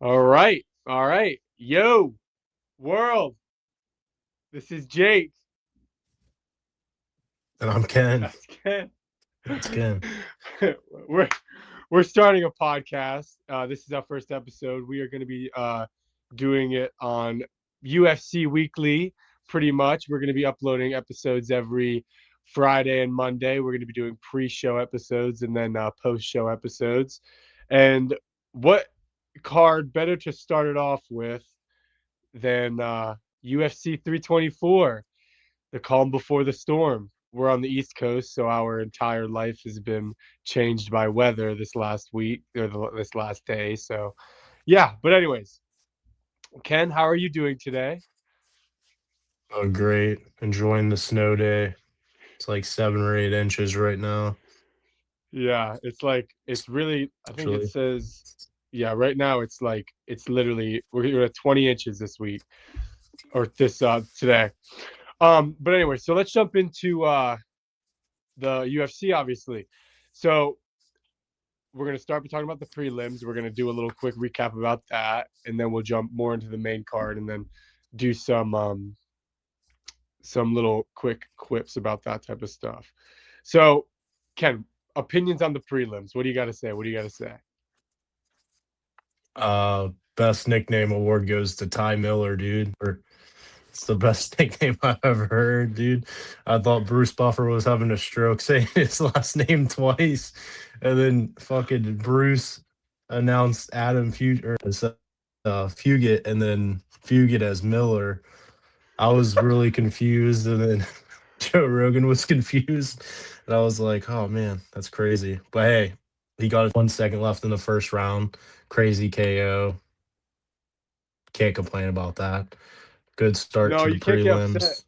All right. All right. Yo, world. This is Jake. And I'm Ken. That's Ken. That's Ken. we're we're starting a podcast. This is our first episode. We are going to be doing it on UFC Weekly, pretty much. We're going to be uploading episodes every Friday and Monday. We're going to be doing pre-show episodes and then post-show episodes. And what card better to start it off with than UFC 324, the calm before the storm. We're on the East Coast, so our entire life has been changed by weather this last week or this last day. So, yeah. But anyways, Ken, how are you doing today? Oh, great. Enjoying the snow day. It's like 7 or 8 inches right now. Yeah, it's like it's really. I think it Actually, says, yeah. Right now, it's like it's literally we're at 20 inches this week or this today. But anyway, so let's jump into the UFC, obviously. So we're going to start by talking about the prelims. We're going to do a little quick recap about that, and then we'll jump more into the main card, and then do some little quick quips about that type of stuff. So, Ken, opinions on the prelims. What do you got to say? What do you got to say? best nickname award goes to Ty Miller, dude. It's the best nickname I've ever heard, dude. I thought Bruce Buffer was having a stroke saying his last name twice, and then fucking Bruce announced Adam Fugit, and then Fugit as Miller. I was really confused, and then Joe Rogan was confused, and I was like, "Oh man, that's crazy." But hey, he got 1 second left in the first round. Crazy KO. Can't complain about that. Good start No, to the you can't get upset. prelims.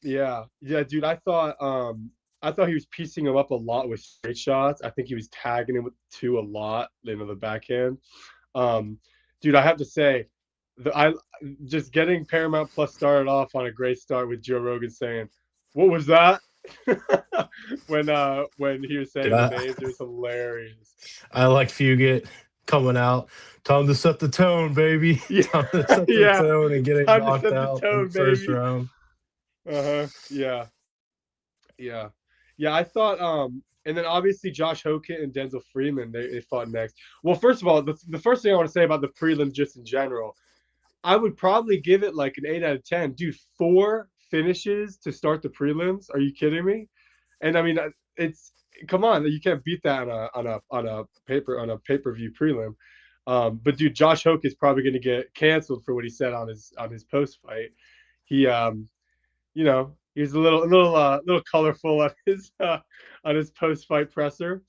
Yeah, yeah, dude. I thought he was piecing him up a lot with straight shots. I think he was tagging him with two a lot, the backhand. Um, dude, I have to say, I just getting Paramount Plus started off on a great start with Joe Rogan saying, "What was that?" when he was Dude, saying the names, it was hilarious. I like Fugit coming out. Time to set the tone, baby. Yeah, Time to set the yeah. tone and getting Time to knocked set the out in the tone, first baby. round. Uh-huh. Yeah. Yeah. Yeah, I thought and then obviously Josh Hockett and Denzel Freeman they fought next. Well, first of all, the first thing I want to say about the prelims just in general, I would probably give it like an 8 out of 10. Dude, four finishes to start the prelims? Are you kidding me? And I mean it's come on, you can't beat that on a pay-per-view prelim. But dude, Josh Hoke is probably going to get canceled for what he said on his post fight. He he's a little colorful on his post fight presser.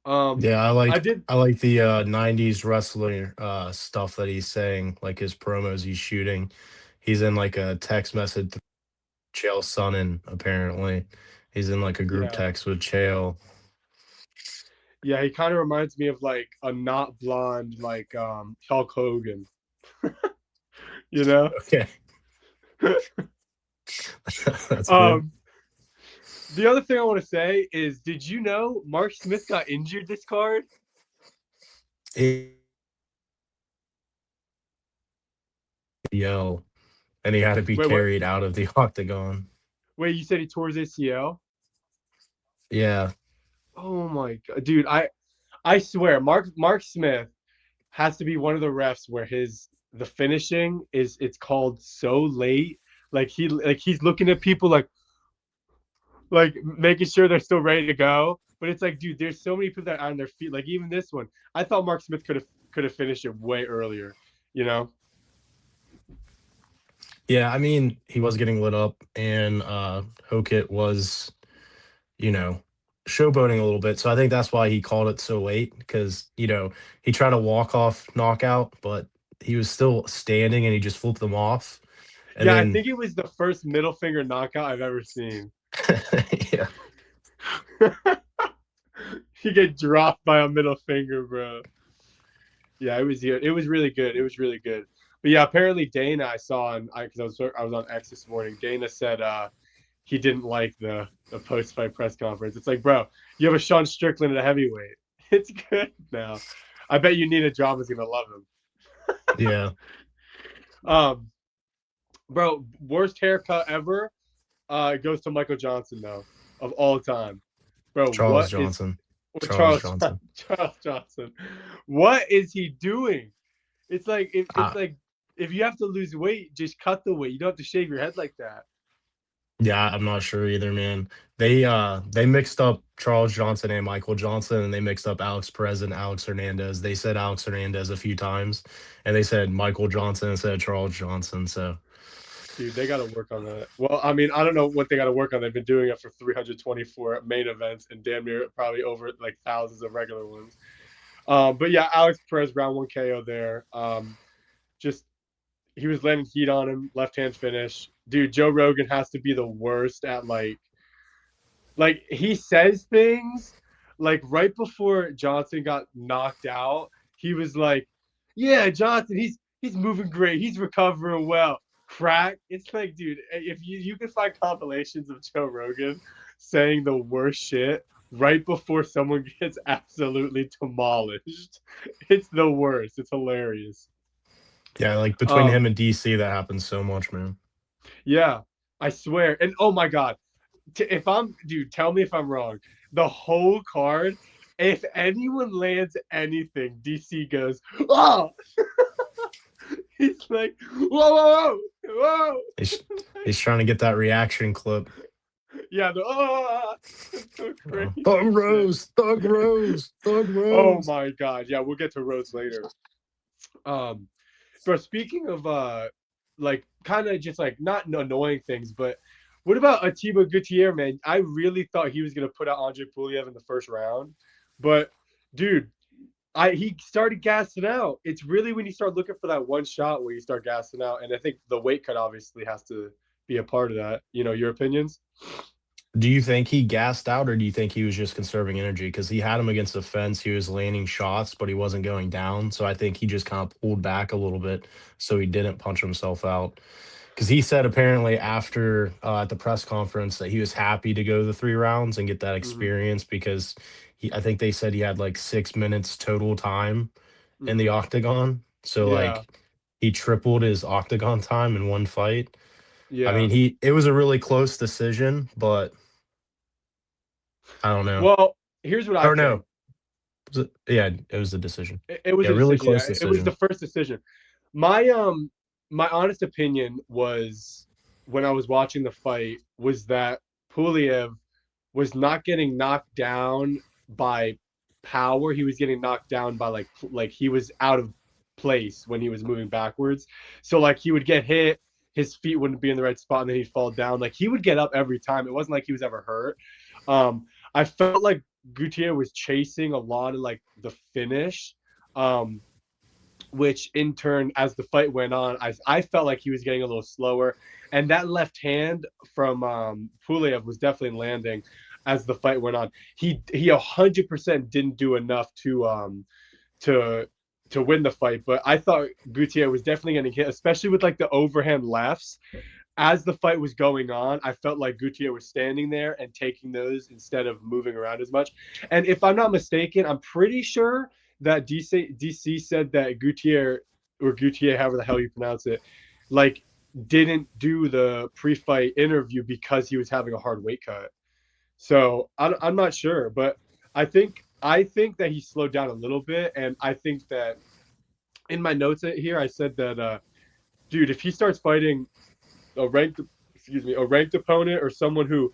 Um, Yeah, I did, I like the '90s wrestler stuff that he's saying, like his promos he's shooting. He's in like a text message with Chael Sonnen, apparently. He's in like a group yeah, text with Chael. yeah. He kind of reminds me of like a not blonde like Hulk Hogan, you know. Okay, that's good. um, the other thing I want to say is, did you know Mark Smith got injured this card? Yell, and he had to be Wait, what? carried out of the octagon. Wait, you said he tore his ACL? Yeah, Oh my god, dude! I swear, Mark Smith has to be one of the refs where his the finishing is it's called so late. Like he's looking at people like making sure they're still ready to go. But it's like, dude, there's so many people that are on their feet. Like even this one, I thought Mark Smith could have finished it way earlier. You know? yeah. I mean, he was getting lit up, and Hokit was, you know, showboating a little bit. So I think that's why he called it so late because he tried to walk off knockout, but he was still standing, and he just flipped them off, and Yeah, I then think it was the first middle finger knockout I've ever seen. yeah, You get dropped by a middle finger, bro. Yeah, it was good. It was really good. It was really good. But yeah, apparently Dana, I saw on because I was on X this morning. Dana said he didn't like the post fight press conference. It's like, bro, you have a Sean Strickland at a heavyweight. It's good now. I bet you Nina Java's gonna love him. Yeah, Um, bro, worst haircut ever. It goes to Michael Johnson though, of all time. Bro, Charles what is Johnson. or Charles Charles Johnson. Charles Johnson? What is he doing? It's like it's Uh, like if you have to lose weight, just cut the weight. You don't have to shave your head like that. yeah, I'm not sure either, man. They mixed up Charles Johnson and Michael Johnson, and they mixed up Alex Perez and Alex Hernandez. They said Alex Hernandez a few times, and they said Michael Johnson instead of Charles Johnson. So Dude, they got to work on that. Well, I mean, I don't know what they got to work on. They've been doing it for 324 main events and damn near probably over like thousands of regular ones. But yeah, Alex Perez round one KO there. Just he was landing heat on him, left hand finish. Dude, Joe Rogan has to be the worst at like he says things like right before Johnson got knocked out, he was like, "Yeah, Johnson, he's moving great. He's recovering well." Crack. It's like, dude, if you can find compilations of Joe Rogan saying the worst shit right before someone gets absolutely demolished, it's the worst. It's hilarious. yeah, like between him Um, and DC, that happens so much, man. yeah, I swear. And oh my god, if I'm, dude, tell me if I'm wrong. The whole card, if anyone lands anything, DC goes, oh, he's like, whoa, whoa, whoa, He's whoa. he's trying to get that reaction clip. Yeah, the oh, the Thug crazy shit. Rose, Thug Rose, Thug Oh Rose. my god, yeah, we'll get to Rhodes later. Um, Bro, speaking of like kind of just like not annoying things, but what about Atiba Gutierrez, man? I really thought he was gonna put out Andre Puliev in the first round, but dude, I he started gassing out. It's really when you start looking for that one shot where you start gassing out, and I think the weight cut obviously has to be a part of that. You know, your opinions? Do you think he gassed out, or do you think he was just conserving energy? Because he had him against the fence, he was landing shots, but he wasn't going down. So I think he just kind of pulled back a little bit, so he didn't punch himself out. Because he said apparently after at the press conference that he was happy to go the 3 rounds and get that Mm-hmm. experience because I think they said he had like 6 minutes total time in the Mm-hmm. octagon. So Yeah. like he tripled his octagon time in one fight. I Yeah. mean, it was a really close decision, but I don't know. Well, here's what I Or no, think. yeah, it was a decision. It was Yeah, a really decision. close Yeah, it was the decision. first decision. My my honest opinion was when I was watching the fight was that Puliev was not getting knocked down by power. He was getting knocked down by like he was out of place when he was moving backwards. So like he would get hit, his feet wouldn't be in the right spot, and then he'd fall down. Like he would get up every time. It wasn't like he was ever hurt. I felt like Gutierrez was chasing a lot of like the finish. Um, which in turn, as the fight went on, I felt like he was getting a little slower. And that left hand from Pulev was definitely landing as the fight went on. He 100% didn't do enough to to win the fight, but I thought Gutierrez was definitely going to hit, especially with like the overhand lefts. As the fight was going on, I felt like Gutierrez was standing there and taking those instead of moving around as much. And if I'm not mistaken, I'm pretty sure that DC said that Gutierrez or Gutierrez, however the hell you pronounce it, like didn't do the pre-fight interview because he was having a hard weight cut. So I'm not sure, but I think that he slowed down a little bit, and I think that in my notes here I said that dude, if he starts fighting a ranked a ranked opponent or someone who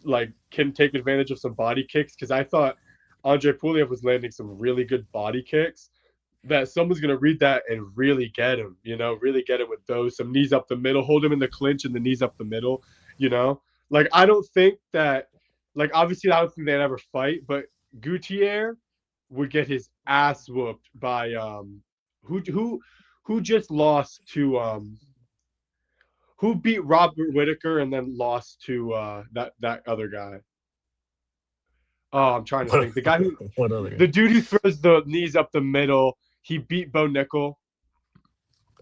like can take advantage of some body kicks, because I thought Andre Puliev was landing some really good body kicks, that someone's gonna read that and really get him, really get him with those, some knees up the middle, hold him in the clinch and the knees up the middle, you know. Like I don't think that, like obviously I don't think they'd ever fight, but Gutierrez would get his ass whooped by who just lost to who beat Robert Whitaker and then lost to that other guy. Oh, I'm trying to What, think. The guy who, what other guy? the dude who throws the knees up the middle. He beat Bo Nickel.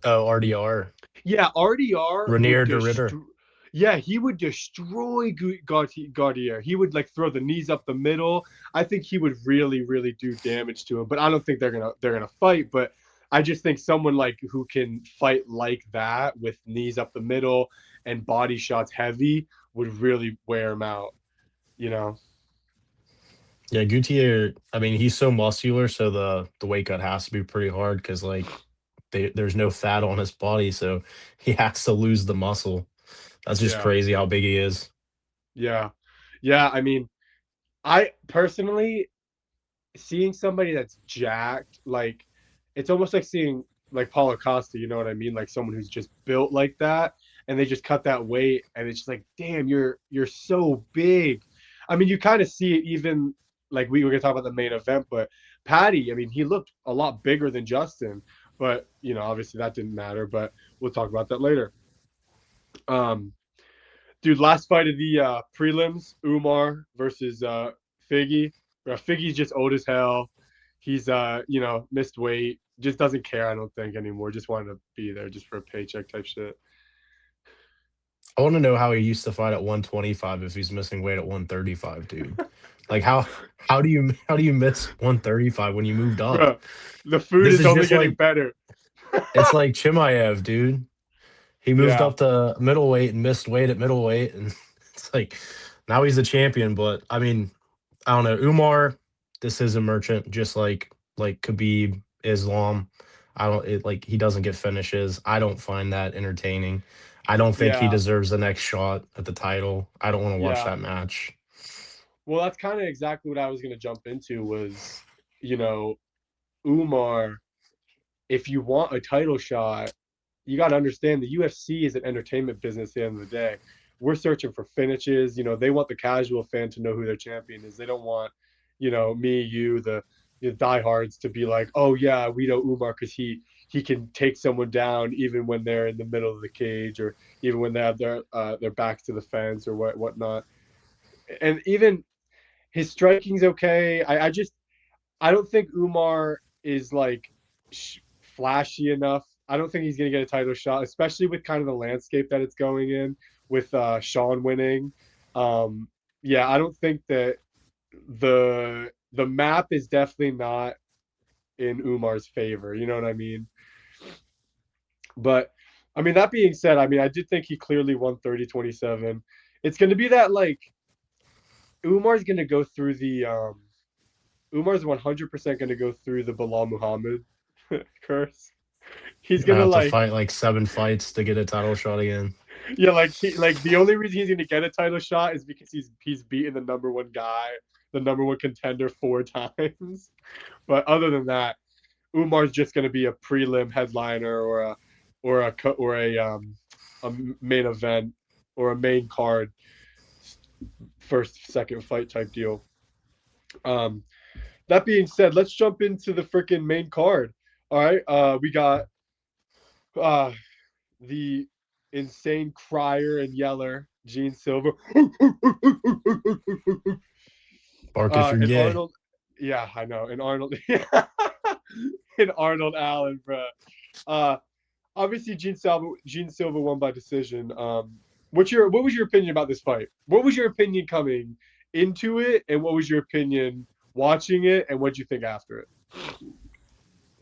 Oh, RDR. Yeah, RDR would Renier de destroy. Ritter. Yeah, he would destroy Gaudier. He would like throw the knees up the middle. I think he would really, really do damage to him. But I don't think they're gonna fight. But I just think someone like who can fight like that with knees up the middle and body shots heavy would really wear him out. You know? Yeah, Gutierrez. I mean, he's so muscular, so the weight cut has to be pretty hard because there's no fat on his body, so he has to lose the muscle. That's just Yeah, crazy how big he is. yeah, yeah. I mean, I personally seeing somebody that's jacked, like it's almost like seeing like Paulo Costa, you know what I mean? Like someone who's just built like that and they just cut that weight and it's just like, damn, you're so big. I mean, you kind of see it even like we were gonna talk about the main event, but Patty, I mean, he looked a lot bigger than Justin, but you know, obviously that didn't matter, but we'll talk about that later. Um, dude, last fight of the prelims, Umar versus Figgy. Figgy's just old as hell. He's missed weight. Just doesn't care, I don't think, anymore. Just wanted to be there just for a paycheck type shit. I want to know how he used to fight at 125 if he's missing weight at 135, dude. Like how do you miss 135 when you moved up? Bro, the food This is is only just getting like better. it's like Chimaev, dude. He moved Yeah, up to middleweight and missed weight at middleweight, and it's like now he's a champion. But I mean, I don't know. Umar, this is a merchant, just like Khabib, Islam. I don't it, like he doesn't get finishes. I don't find that entertaining. I don't think he yeah, deserves the next shot at the title. I don't want to watch yeah. that match. Well, that's kind of exactly what I was gonna jump into was, you know, Umar, if you want a title shot, you got to understand the UFC is an entertainment business at the end of the day. We're searching for finishes. You know, they want the casual fan to know who their champion is. They don't want, me, you, the diehards to be like, oh yeah, we know Umar because he can take someone down even when they're in the middle of the cage or even when they have their backs to the fence or whatnot. And even his striking's okay. I don't think Umar is like flashy enough. I don't think he's going to get a title shot, especially with kind of the landscape that it's going in with Sean winning. Um, yeah, I don't think that the map is definitely not in Umar's favor. You know what I mean? But I mean that being said, I mean I did think he clearly won 30-27. It's going to be that like Umar's going to go through the Umar's 100% going to go through the Bilal Muhammad curse. He's You're gonna gonna have to like, fight like 7 fights to get a title shot again. yeah, like the only reason he's gonna get a title shot is because he's beaten the number one guy, the number one contender 4 times. But other than that, Umar's just gonna be a prelim headliner or a main event or a main card first second fight type deal. Um, that being said, let's jump into the freaking main card. All right, we got uh the insane crier and yeller, Gene Silver, Bark if you're and gay. Arnold. Yeah, I know, and Arnold, and Arnold Allen, bro. Uh, obviously, Gene Silver won by decision. What was your opinion about this fight? What was your opinion coming into it, and what was your opinion watching it, and what did you think after it?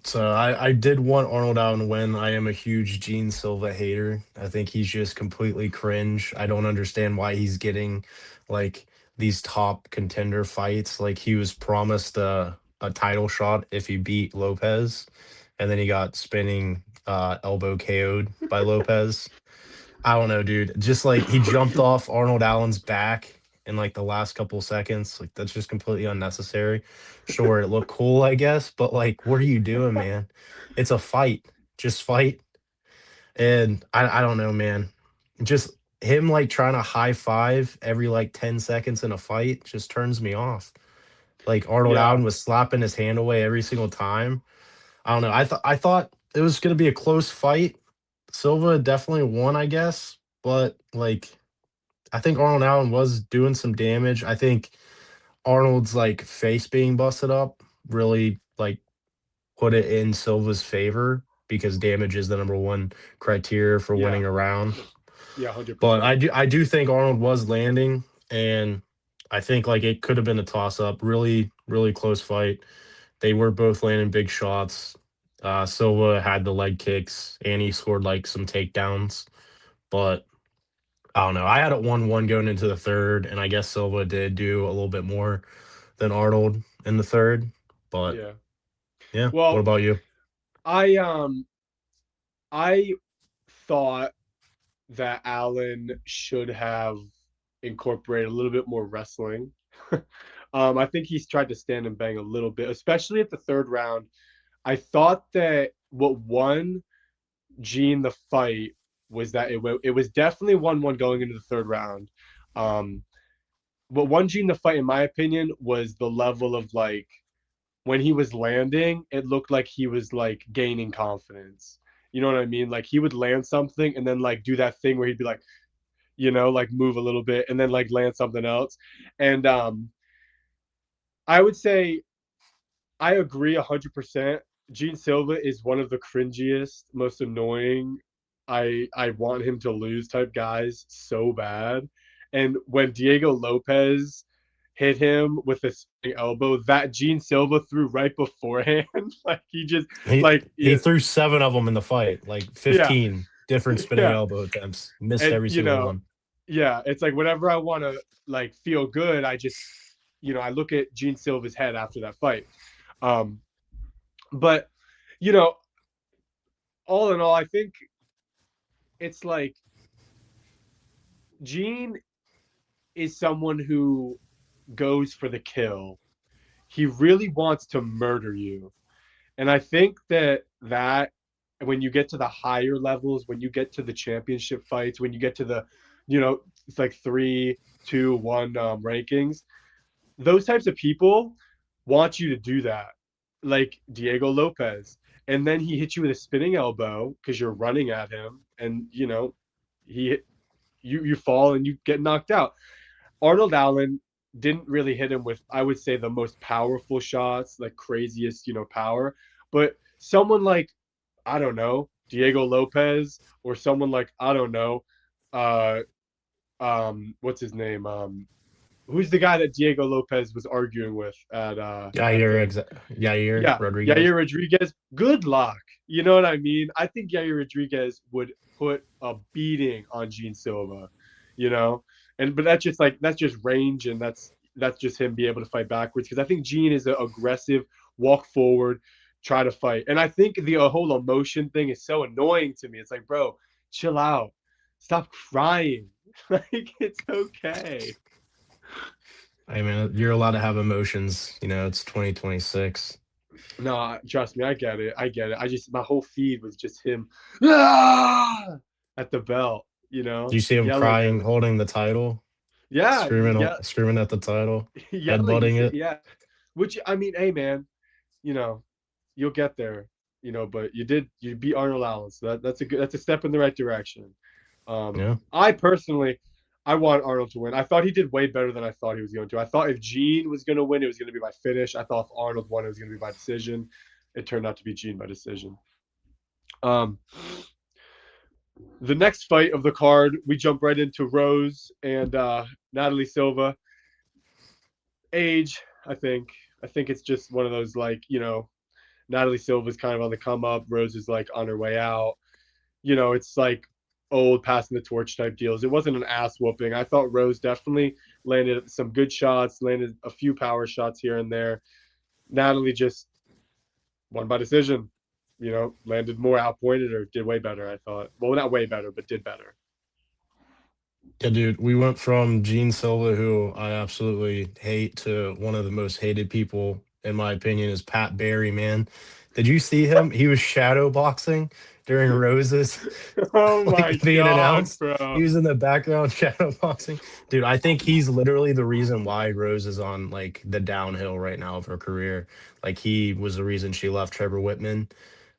So I did want Arnold Allen to win. I am a huge Gene Silva hater. I think he's just completely cringe. I don't understand why he's getting like these top contender fights. Like he was promised a title shot if he beat Lopez, and then he got spinning elbow KO'd by Lopez. I don't know, dude. Just like he jumped off Arnold Allen's back in like the last couple seconds. Like that's just completely unnecessary. Sure, it looked cool, I guess, but like, what are you doing, man? It's a fight. Just fight. And I don't know, man. Just him like trying to high five every like 10 seconds in a fight just turns me off. Like Arnold Yeah, Allen was slapping his hand away every single time. I don't know. I thought it was gonna be a close fight. Silva definitely won, I guess, but like I think Arnold Allen was doing some damage. I think Arnold's like face being busted up really like put it in Silva's favor because damage is the number one criteria for yeah, winning a round. Yeah, hundred But percent. I do think Arnold was landing, and I think like it could have been a toss up. Really close fight. They were both landing big shots. Silva had the leg kicks, and he scored like some takedowns. But I don't know. I had it 1-1 going into the third, and I guess Silva did do a little bit more than Arnold in the third. But Yeah. yeah, what Well, about you? I thought that Allen should have incorporated a little bit more wrestling. I think he's tried to stand and bang a little bit, especially at the third round. I thought that what won Gene the fight was that it was definitely 1-1 going into the third round. Um, what won Gene the fight, in my opinion, was the level of like when he was landing, it looked like he was like gaining confidence. You know what I mean? Like he would land something and then like do that thing where he'd be like, like move a little bit and then like land something else. And I would say I agree 100%. Gene Silva is one of the cringiest, most annoying. I want him to lose type guys so bad. And when Diego Lopez hit him with a spinning elbow, that Gene Silva threw right beforehand, like he just like He yeah, threw seven of them in the fight, like yeah, 15 different spinning yeah. elbow attempts. Missed And every single one. yeah, it's like whenever I want to like feel good, I just I look at Gene Silva's head after that fight. Um, but you know, all in all, I think it's like Gene is someone who goes for the kill. He really wants to murder you. And I think that when you get to the higher levels, when you get to the championship fights, when you get to the, it's like 3, 2, 1 rankings, those types of people want you to do that, like Diego Lopez. And then he hits you with a spinning elbow because you're running at him, and he you fall and you get knocked out. Arnold Allen didn't really hit him with, I would say, the most powerful shots, like craziest, power. But someone like, I don't know, Diego Lopez, or someone like, I don't know, uh, what's his name? Who's the guy that Diego Lopez was arguing with at the Yair yeah, Rodriguez. Yair Rodriguez, good luck. You know what I mean? I think Yair Rodriguez would put a beating on Gene Silva, you know? And but that's just range, and that's just him be able to fight backwards, because I think Gene is an aggressive, walk forward, try to fight. And I think the whole emotion thing is so annoying to me. It's like, bro, chill out. Stop crying. Like it's okay. I mean, you're allowed to have emotions. It's 2026. No, trust me, I get it. I get it. I just my whole feed was just him "Ah!" at the belt, Do you see him yelling at crying, it. holding the title, Yeah, screaming, yeah, screaming at the title, yelling. headbutting it? Yeah, which I mean, hey man, you know, you'll get there, But you beat Arnold Allen, so that's a step in the right direction. Yeah. I personally, I want Arnold to win. I thought he did way better than I thought he was going to. I thought if Gene was going to win, it was going to be by finish. I thought if Arnold won, it was going to be by decision. It turned out to be Gene by decision. Um, the next fight of the card, we jump right into Rose and Natalie Silva. Age, I think. I think it's just one of those like Natalie Silva's kind of on the come up. Rose is like on her way out. It's like old passing the torch type deals. It wasn't an ass whooping. I thought Rose definitely landed some good shots, landed a few power shots here and there. Natalie just won by decision. Landed more, outpointed or did way better. I thought. Well, not way better, but did better. Yeah, dude, we went from Gene Silva, who I absolutely hate, to one of the most hated people, in my opinion, is Pat Barry, man. Did you see him? He was shadow boxing during Rose's Oh my like being god, announced. bro. He was in the background shadow boxing. Dude, I think he's literally the reason why Rose is on like the downhill right now of her career. Like he was the reason she left Trevor Whitman.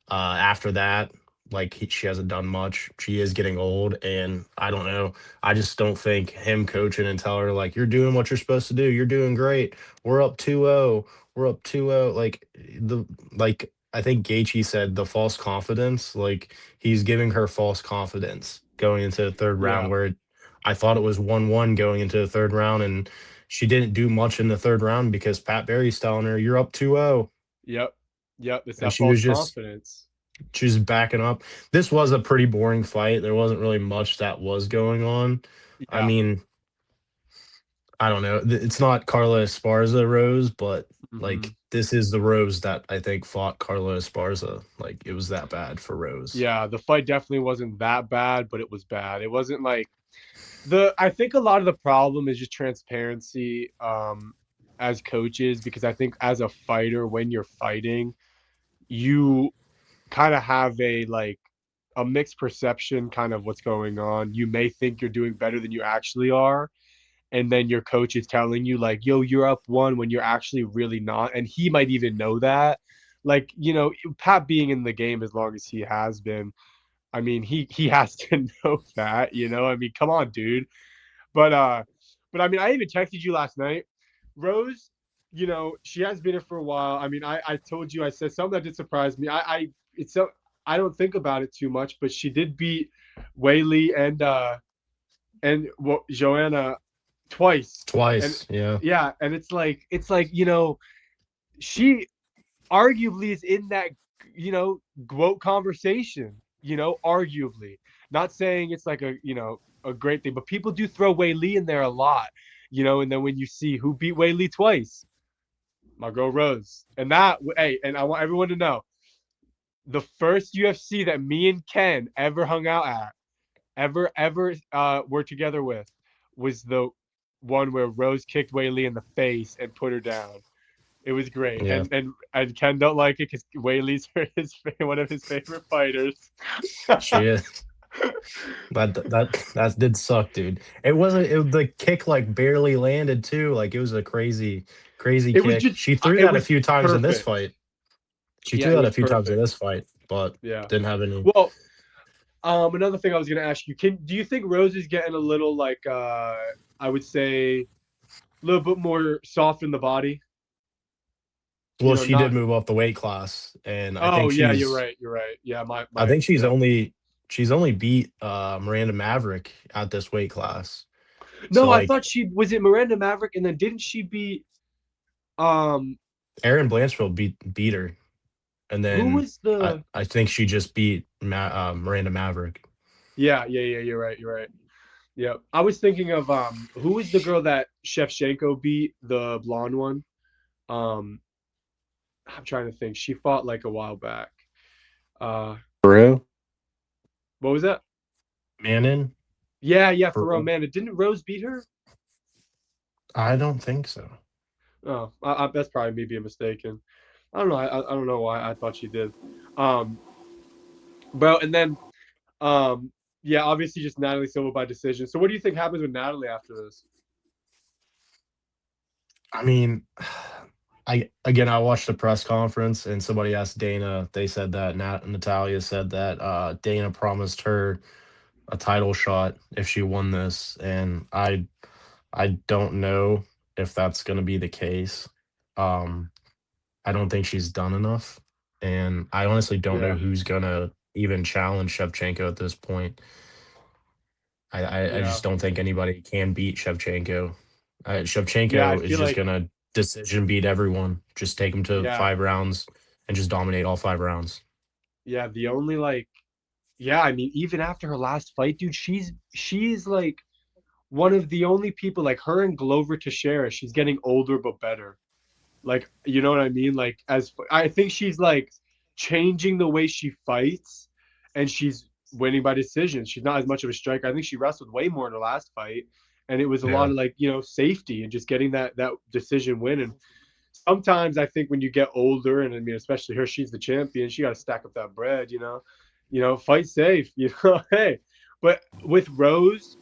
After that, like she hasn't done much. She is getting old, and I don't know. I just don't think him coaching and tell her like you're doing what you're supposed to do. You're doing great. We're up 2-0. We're up 2-0. Like I think Gaethje said the false confidence. Like he's giving her false confidence. going into the third round, Yeah. where I thought it was 1-1 going into the third round, and she didn't do much in the third round because Pat Barry's telling her, "You're up 2-0," Yep. Yep. It's and that false confidence. she was backing up. This was a pretty boring fight. There wasn't really much that was going on. I Yeah. mean, I don't know. It's not Carla Esparza Rose, but Hmm. like this is the Rose that I think fought Carla Esparza. Like it was that bad for Rose. Yeah. The fight definitely wasn't that bad, but it was bad. It wasn't like the, I think a lot of the problem is just transparency as coaches, because I think as a fighter, when you're fighting, you kind of have a like a mixed perception kind of what's going on. You may think you're doing better than you actually are, and then your coach is telling you like, "Yo, you're up one," when you're actually really not, and he might even know that. Like, Pat being in the game as long as he has been, I mean, he has to know that, I mean, come on, dude. But I mean, I even texted you last night. Rose, she has been here for a while. I mean, I told you, I said something that did surprise me. It's so I don't think about it too much, but she did beat Whaley and what Joanna twice. And Twice, yeah. yeah, and it's like she arguably is in that GOAT conversation, arguably. Not saying it's like a great thing, but people do throw Wei Lee in there a lot, and then when you see who beat Wei Lee twice, my girl Rose. And that, hey, and I want everyone to know, the first UFC that me and Ken ever hung out at, ever were together with, was the one where Rose kicked Wei Lee in the face and put her down. It was great, Yeah, and Ken don't like it because Whaley's one of his favorite fighters. she is. That did suck, dude. It wasn't the kick like barely landed too. Like it was a crazy It was kick. just, She threw it that a was few times in this perfect. fight. She Yeah, threw it that was a few times in perfect. this fight, but Yeah. didn't have any. Well, another thing I was gonna ask you, do you think Rose is getting a little like I would say a little bit more soft in the body? Well, she did Not. move up the weight class, and Oh yeah, you're right. You're right. Yeah, I my think yeah. she's only beat Miranda Maverick at this weight class. No, So I like thought she was it Miranda Maverick, and then didn't she beat um Erin Blanchfield beat her, and who then was the I think she just beat Miranda Maverick. yeah, you're right. You're right. Yeah, I was thinking of who was the girl that Shevchenko beat, the blonde one? Um, I'm trying to think. She fought like a while back. Uh, Peru? what was that? Manon? Yeah, for Peru? Amanda. Didn't Rose beat her? I don't think so. Oh, that's probably me being mistaken. I don't know. I don't know why I thought she did. Um, bro, and then um, yeah, obviously just Natalie Silva by decision. So what do you think happens with Natalie after this? I mean, I watched the press conference and somebody asked Dana. They said that Natalia said that Dana promised her a title shot if she won this, and I don't know if that's going to be the case. Um, I don't think she's done enough, and I honestly don't know Yeah, who's gonna even challenge Shevchenko at this point. I yeah, just don't think anybody can beat Shevchenko. yeah. I Shevchenko is feel just like gonna decision beat everyone. Just take him to yeah, 5 rounds and just dominate all 5 rounds. yeah. The only like yeah, I mean, even after her last fight, dude, she's like one of the only people like her and Glover Teixeira. She's getting older but better. Like, you know what I mean? Like, as I think she's like changing the way she fights, and she's winning by decision. She's not as much of a striker. I think she wrestled way more in her last fight, and it was a lot Yeah, of like safety and just getting that decision win. And sometimes I think when you get older, and I mean especially her, she's the champion. She got to stack up that bread, fight safe, Hey, but with Rose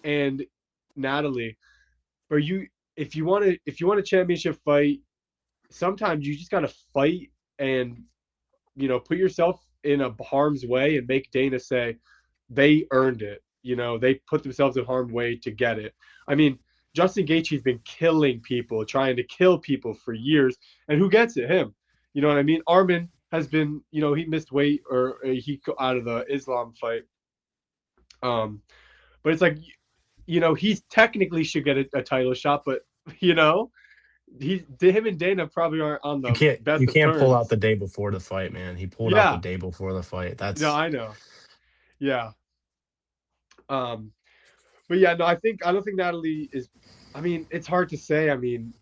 and Natalie, or you, if you want a championship fight, sometimes you just got to fight and put yourself in a harm's way and make Dana say they earned it. They put themselves in harm's way to get it. I mean, Justin Gaethje's been killing people, trying to kill people for years, and who gets it? Him. You know what I mean? Armin has been, he missed weight, or he out of the Islam fight. Um, but it's like, he's technically should get a title shot, but you know, him and Dana probably aren't on You the can't best you of can't pull out terms. the day before the fight, man. He pulled out the Yeah, day before the fight. no, That's I know. Yeah. Um, but yeah, no, I don't think Natalie is. I mean, it's hard to say. I mean,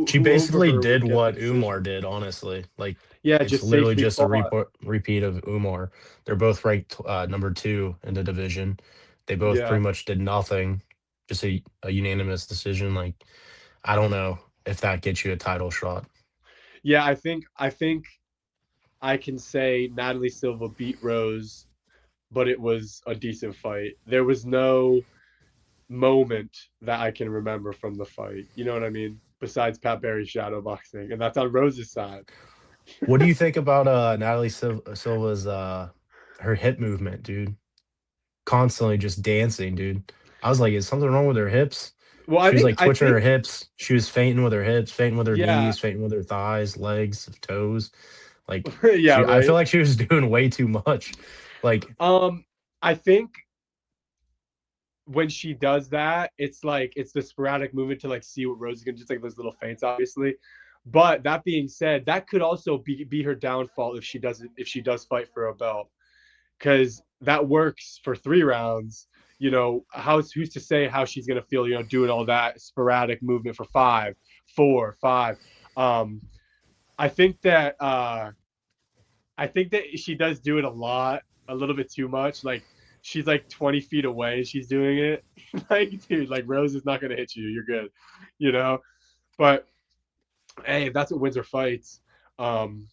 she who over basically her did would get the what Umar decision? did, honestly. Like Yeah, it's just literally safely just a fought. repeat of Umar. They're both ranked number 2 in the division. They both Yeah, pretty much did nothing. Just a unanimous decision. Like I don't know if that gets you a title shot. yeah. I think I can say Natalie Silva beat Rose, but it was a decent fight. There was no moment that I can remember from the fight. You know what I mean? Besides Pat Barry's shadow boxing, and that's on Rose's side. What do you think about Natalie Silva's her hip movement, dude? Constantly just dancing, dude. I was like, is something wrong with her hips? Well, She was like I twitching her think, hips. She was fainting with her hips, fainting with her yeah, knees, fainting with her thighs, legs, toes. Like yeah, I feel right. like she was doing way too much. Like, I think when she does that, it's like it's the sporadic movement to like see what Rose is gonna just like those little feints, obviously. But that being said, that could also be her downfall if she does fight for a belt, because that works for 3 rounds. Who's to say how she's gonna feel? Doing all that sporadic movement for 5, 4, 5. Um, I think that she does do it a lot, a little bit too much. Like she's like 20 feet away, and she's doing it. Like, dude, like Rose is not gonna hit you. You're good, you know. But hey, if that's what wins her fights, um,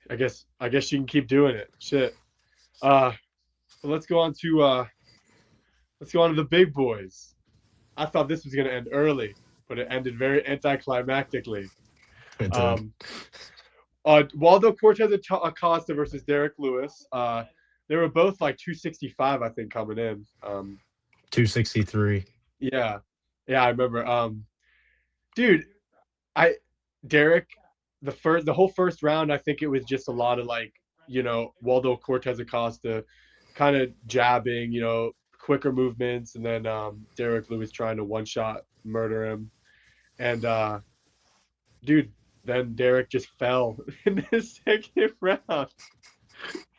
I guess she can keep doing it. Shit. Uh, but let's go on to the big boys. I thought this was gonna end early, but it ended very anticlimactically. it did Um, Waldo Cortez Acosta versus Derek Lewis. They were both like 265, I think, coming in. 263. Yeah, yeah, I remember. Dude, I Derek, the whole first round, I think it was just a lot of like, Waldo Cortez Acosta kind of jabbing, quicker movements, and then Derek Lewis trying to one shot murder him. And dude, then Derek just fell in the second round.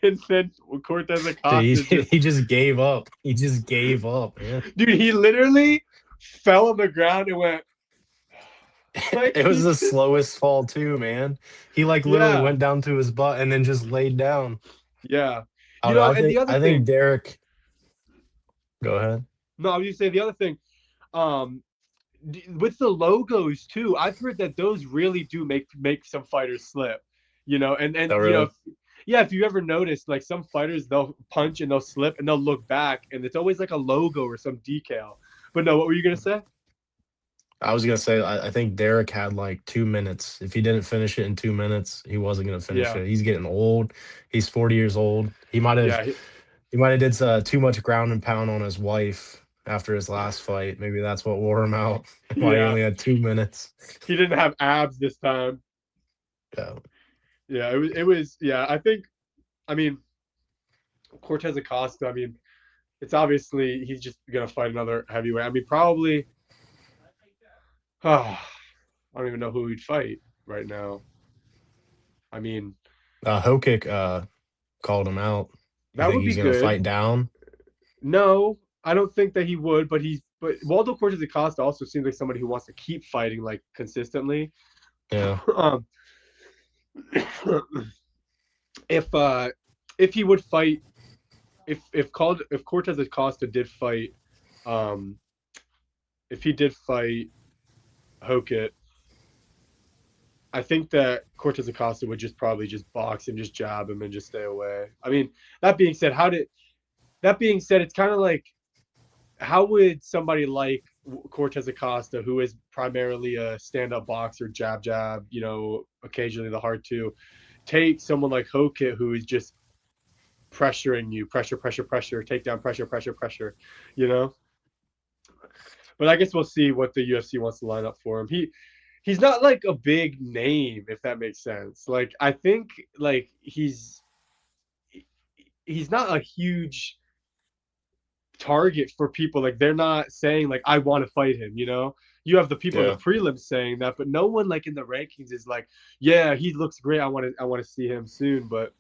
And then Cortez Dude, Acosta just, he just gave up. He just gave up, man. dude, he literally fell on the ground and went, like, It was he the just, slowest fall too, man. He like literally yeah, went down to his butt and then just laid down. yeah. I don't know. And the other I think thing, Derek. Go ahead. no, I was just say the other thing, um, with the logos too, I've heard that those really do make some fighters slip, Oh, really? yeah, if you ever noticed, like some fighters they'll punch and they'll slip and they'll look back and it's always like a logo or some decal. But no, what were you gonna say? I was gonna say I think Derek had like 2 minutes. If he didn't finish it in 2 minutes, he wasn't gonna finish Yeah, it. He's getting old. He's 40 years old. yeah, He might have did too much ground and pound on his wife after his last fight. Maybe that's what wore him out. Why he yeah. only had 2 minutes. He didn't have abs this time. Yeah. Yeah, it was. Yeah, I think. I mean, Cortez Acosta. I mean, it's obviously he's just gonna fight another heavyweight. I mean, probably. I don't even know who he'd fight right now. I mean, Hokic called him out. You that think would be he's gonna good. fight down? No, I don't think that he would, but Waldo Cortez Acosta also seems like somebody who wants to keep fighting like consistently. Yeah. um, if if he would fight, if Cortez Acosta did fight, um, if he did fight Hokit, I think that Cortez Acosta would just probably just box him, just jab him, and just stay away. I mean, that being said, it's kind of like how would somebody like Cortez Acosta, who is primarily a stand-up boxer, jab jab, occasionally the hard two, take someone like Hokit, who is just pressuring you, pressure, pressure, pressure, takedown, pressure, pressure, pressure, you know? But I guess we'll see what the UFC wants to line up for him. He's not like a big name, if that makes sense. Like I think like he's not a huge target for people. Like they're not saying like I want to fight him. You have the people in the Yeah. prelims saying that, but no one like in the rankings is like, yeah, he looks great. I want to see him soon. But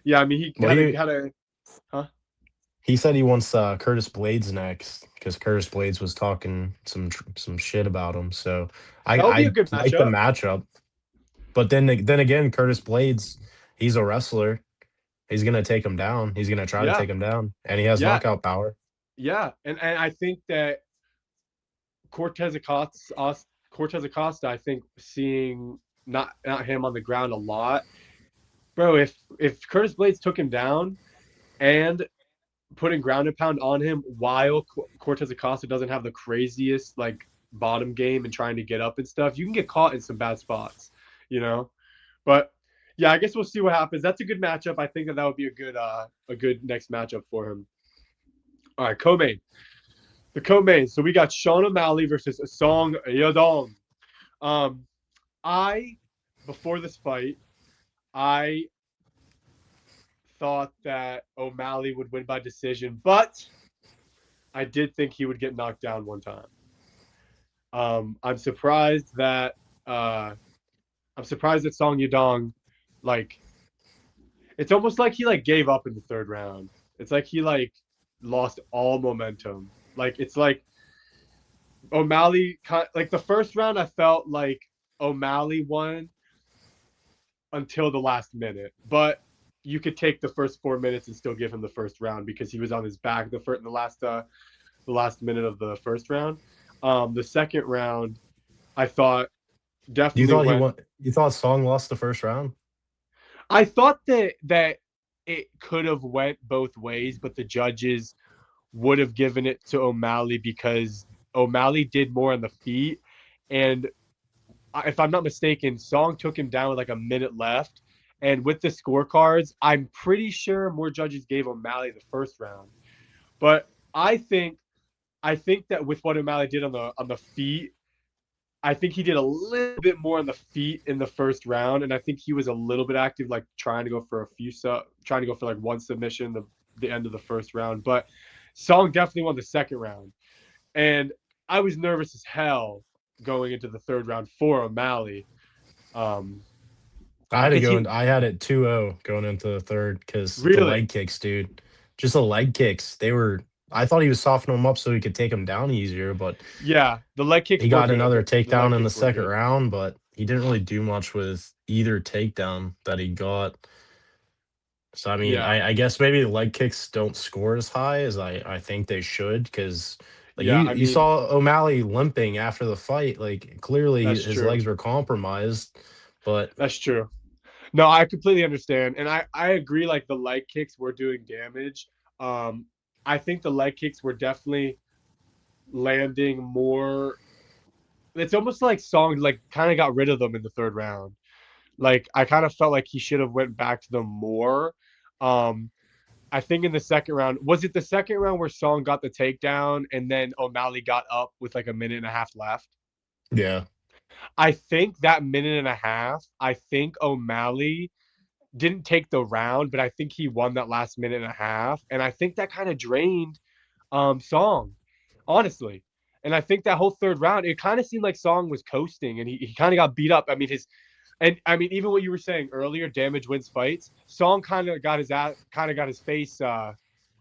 yeah, I mean, he Well, had a huh? he said he wants Curtis Blades next because Curtis Blades was talking some shit about him. So That would be a I good like the matchup. matchup. But then again, Curtis Blades, he's a wrestler. He's gonna take him down. He's gonna try to Yeah, take him down, and he has yeah, knockout power. yeah. And I think that Cortez Acosta, Cortez Acosta, I think seeing not him on the ground a lot, bro. If Curtis Blades took him down and putting ground and pound on him while Cortez Acosta doesn't have the craziest like bottom game and trying to get up and stuff, you can get caught in some bad spots, you know. But yeah, I guess we'll see what happens. That's a good matchup. I think that would be a good next matchup for him. All right, co-main. The co-main. So we got Sean O'Malley versus Song Yadong. Um, I before this fight, I thought that O'Malley would win by decision, but I did think he would get knocked down one time. I'm surprised that uh, Song Yadong, like, it's almost like he like gave up in the third round. It's like he like lost all momentum. Like it's like O'Malley, like the first round, I felt like O'Malley won until the last minute, but you could take the first 4 minutes and still give him the first round because he was on his back the last minute of the first round. The second round, I thought You definitely thought he went. won? You thought Song lost the first round? I thought that it could have went both ways, but the judges would have given it to O'Malley because O'Malley did more on the feet, and if I'm not mistaken, Song took him down with like a minute left. And with the scorecards, I'm pretty sure more judges gave O'Malley the first round. But I think that with what O'Malley did on the feet, I think he did a little bit more on the feet in the first round, and I think he was a little bit active, like trying to go for trying to go for like one submission the end of the first round. But Song definitely won the second round, and I was nervous as hell going into the third round for O'Malley, um, because he I had it 2-0 going into the third because the really, leg kicks, dude. Just the leg kicks. I thought he was softening him up so he could take him down easier, but yeah, the leg kicks he were got good. another The leg takedown in the kicks were second good. round, but he didn't really do much with either takedown that he got. So I mean, Yeah, I guess maybe the leg kicks don't score as high as I think they should because like yeah. I you mean, saw O'Malley limping after the fight. Like clearly that's his true. legs were compromised, but That's true. No, I completely understand, and I agree. Like the leg kicks were doing damage. Um, I think the leg kicks were definitely landing more. It's almost like Song like kind of got rid of them in the third round. Like I kind of felt like he should have went back to them more. Um, I think in the second round, was it the second round where Song got the takedown and then O'Malley got up with like a minute and a half left? yeah. I think that minute and a half, I think O'Malley didn't take the round, but I think he won that last minute and a half. And I think that kind of drained Song, honestly. And I think that whole third round, it kind of seemed like Song was coasting and he kind of got beat up. I mean, even what you were saying earlier, damage wins fights. Song kind of got his face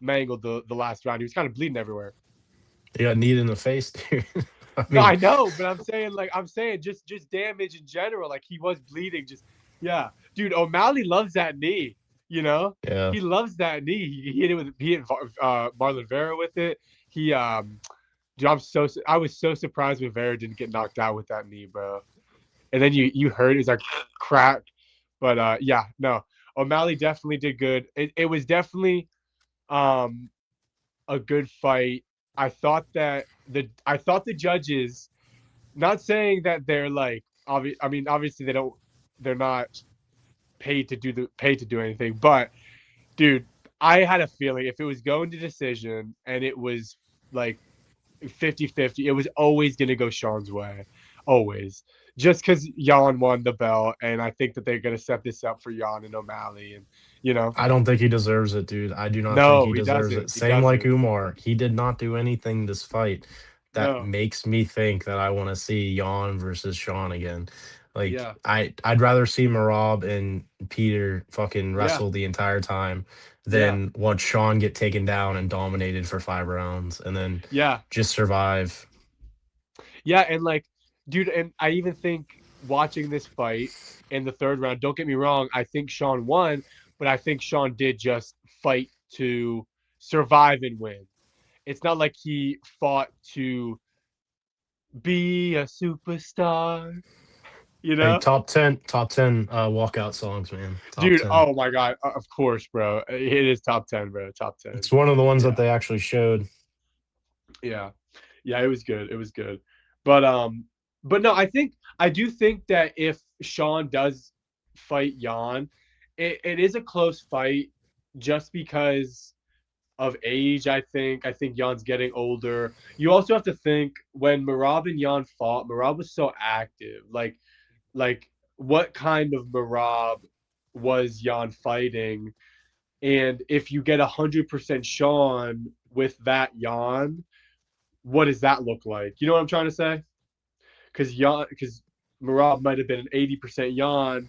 mangled the last round. He was kind of bleeding everywhere. He got kneed in the face, dude. I No, mean, I know, but I'm saying just damage in general. Like he was bleeding. Just yeah, dude. O'Malley loves that knee. You know, yeah. he loves that knee. He hit it with he hit Marlon Vera with it. He dude, I was so surprised when Vera didn't get knocked out with that knee, bro. And then you heard it was like crack. But yeah, no, O'Malley definitely did good. It was definitely um a good fight. I thought the judges, not saying that they're like I mean obviously they're not paid to do anything, but dude, I had a feeling if it was going to decision and it was like 50-50, it was always going to go Sean's way. Always. just because Jan won the belt, and I think that they're gonna set this up for Jan and O'Malley, and you know, I don't think he deserves it, dude. I do not think no, he he deserves doesn't. it. He Same like doesn't. Umar. He did not do anything this fight that No. makes me think that I want to see Jan versus Sean again. Like Yeah. I'd rather see Marab and Peter fucking Yeah. wrestle the entire time Yeah. than watch Sean get taken down and dominated for 5 rounds and then Yeah. just survive. Yeah. And like, dude, and I even think watching this fight in the third round, don't get me wrong, I think Sean won, but I think Sean did just fight to survive and win. It's not like he fought to be a superstar, you Hey, know? top ten walkout songs, man. Top Dude, 10. oh my God. Of course, bro. It is top 10, bro. Top 10. It's one of the ones that Yeah. they actually showed. Yeah. Yeah, it was good. It was good. But but no, I do think that if Sean does fight Jan, it is a close fight just because of age, I think. I think Jan's getting older. You also have to think when Marab and Jan fought, Marab was so active. Like what kind of Marab was Jan fighting? And if you get 100% Sean with that Jan, what does that look like? You know what I'm trying to say? Because Marab might have been an 80% Jan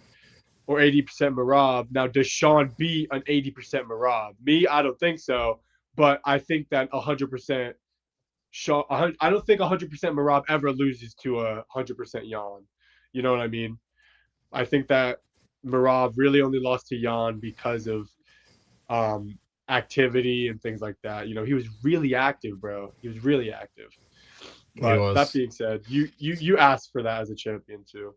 or 80% Marab. Now, does Sean beat an 80% Marab? Me, I don't think so. But I think that 100% Sean, I don't think 100% Marab ever loses to 100% Jan. You know what I mean? I think that Marab really only lost to Jan because of um, activity and things like that. You know, he was really active, bro. He was really active. He But that was. being said, you asked for that as a champion too.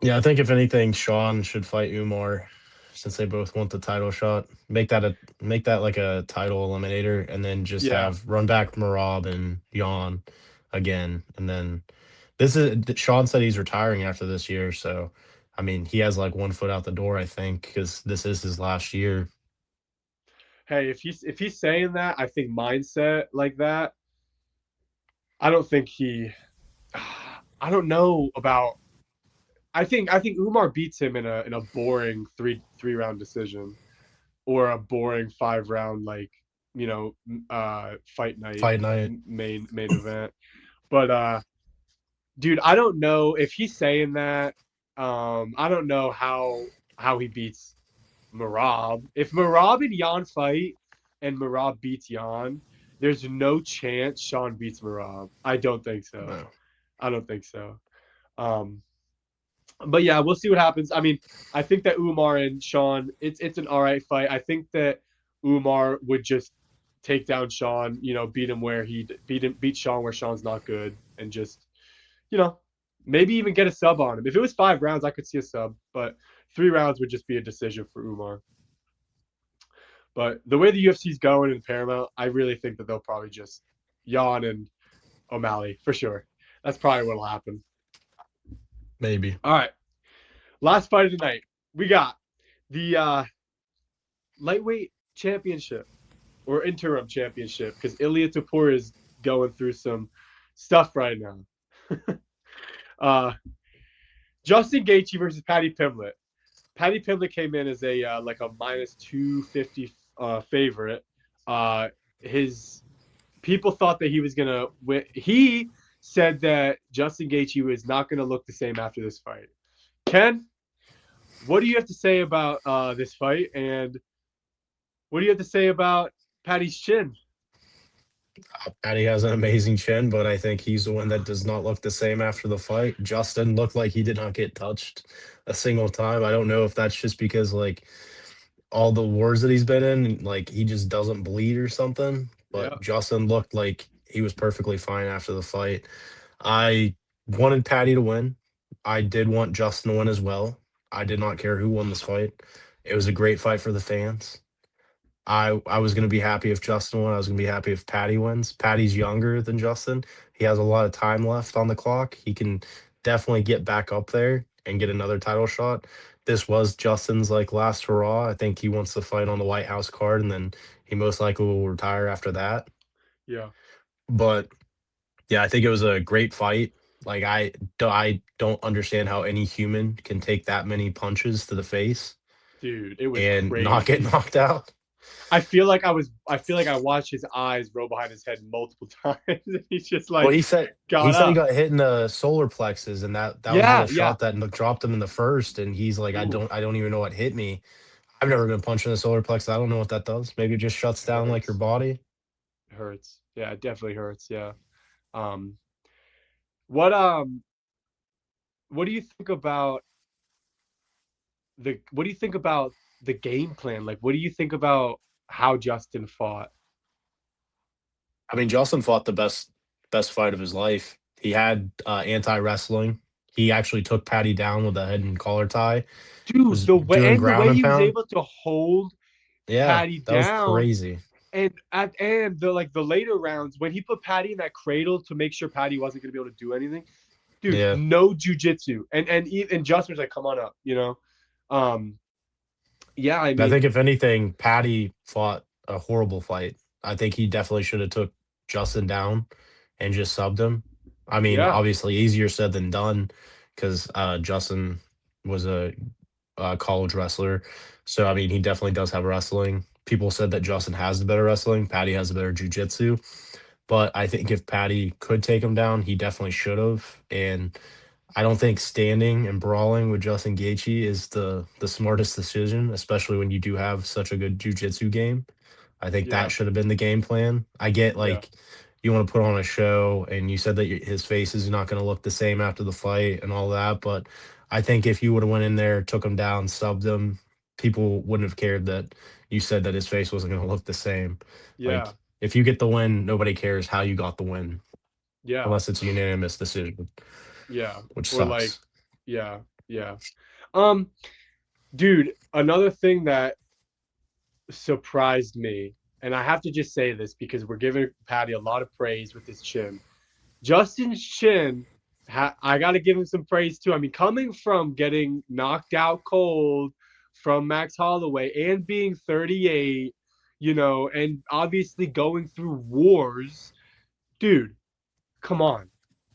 Yeah, I think if anything, Sean should fight Umar since they both want the title shot. Make that like a title eliminator, and then just Yeah. have run back Marab and Jan again. And then Sean said he's retiring after this year, so I mean he has like 1 foot out the door, I think, because this is his last year. Hey, if he's saying that, I think mindset like that. I don't think he. I don't know about. I think Umar beats him in a boring three round decision or a boring 5 round fight night Fight night. main event. But dude, I don't know if he's saying that. I don't know how he beats Marab. If Marab and Jan fight and Marab beats Jan, there's no chance Sean beats Marab. I don't think so. No. I don't think so. Um, but yeah, we'll see what happens. I mean, I think that Umar and Sean, it's an all right fight. I think that Umar would just take down Sean, beat him where he beat Sean where Sean's not good, and just you know maybe even get a sub on him. If it was 5 rounds, I could see a sub, but 3 rounds would just be a decision for Umar. But the way the UFC's going in Paramount, I really think that they'll probably just Jan and O'Malley for sure. That's probably what'll happen. Maybe. All right, last fight of the night. We got the lightweight championship or interim championship because Ilya Tapur is going through some stuff right now. uh, Justin Gaethje versus Paddy Pimblett. Paddy Pimblett came in as a like a minus 250 favorite. His people thought that he was gonna win. He said that Justin Gaethje was not gonna look the same after this fight. Ken, what do you have to say about this fight, and what do you have to say about Paddy's chin? Patty has an amazing chin, but I think he's the one that does not look the same after the fight. Justin looked like he did not get touched a single time. I don't know if that's just because like all the wars that he's been in, like he just doesn't bleed or something. But Yeah, Justin looked like he was perfectly fine after the fight. I wanted Patty to win. I did want Justin to win as well. I did not care who won this fight. It was a great fight for the fans. I was gonna be happy if Justin won. I was gonna be happy if Patty wins. Patty's younger than Justin. He has a lot of time left on the clock. He can definitely get back up there and get another title shot. This was Justin's like last hurrah. I think he wants to fight on the White House card, and then he most likely will retire after that. yeah, But yeah, I think it was a great fight. Like I don't understand how any human can take that many punches to the face Dude, it was and not get crazy. knocked out. I feel like I watched his eyes roll behind his head multiple times. And he's just Well, like he got said he up. got hit in the solar plexus, and that was Yeah, the yeah. shot that dropped him in the first. And he's like, Oof, I don't even know what hit me. I've never been punched in the solar plexus. I don't know what that does. Maybe it just shuts it down like your hurts. body. It hurts. Yeah, it definitely hurts. Yeah. Um, what um what do you think about what do you think about the game plan? Like what do you think about how Justin fought? I mean, Justin fought the best fight of his life. He had anti wrestling. He actually took Patty down with a head and collar tie. Dude, Was the doing way ground and he was pound. able to hold Yeah, Patty that was down. crazy. And the like the later rounds when he put Patty in that cradle to make sure Patty wasn't going to be able to do anything, dude, Yeah, no jujitsu. And Justin was like, "Come on up." Um, yeah, I I mean, think if anything, Patty fought a horrible fight. I think he definitely should have took Justin down and just subbed him. I mean, yeah, obviously easier said than done because Justin was a college wrestler. So I mean, he definitely does have wrestling. People said that Justin has the better wrestling. Patty has the better jujitsu. But I think if Patty could take him down, he definitely should have. And I don't think standing and brawling with Justin Gaethje is the smartest decision, especially when you do have such a good jujitsu game. I think that yeah, should have been the game plan. I get yeah, like you want to put on a show, and you said that his face is not going to look the same after the fight and all that, but I think if you would have went in there, took him down, subbed him, people wouldn't have cared that you said that his face wasn't going to look the same. yeah, Like if you get the win, nobody cares how you got the win yeah, unless it's a unanimous decision, yeah. which Or like, sucks. yeah, yeah. Um, dude, another thing that surprised me, and I have to just say this because we're giving Patty a lot of praise with his chin. Justin's chin, I got to give him some praise too. I mean, coming from getting knocked out cold from Max Holloway and being 38, and obviously going through wars, dude, come on.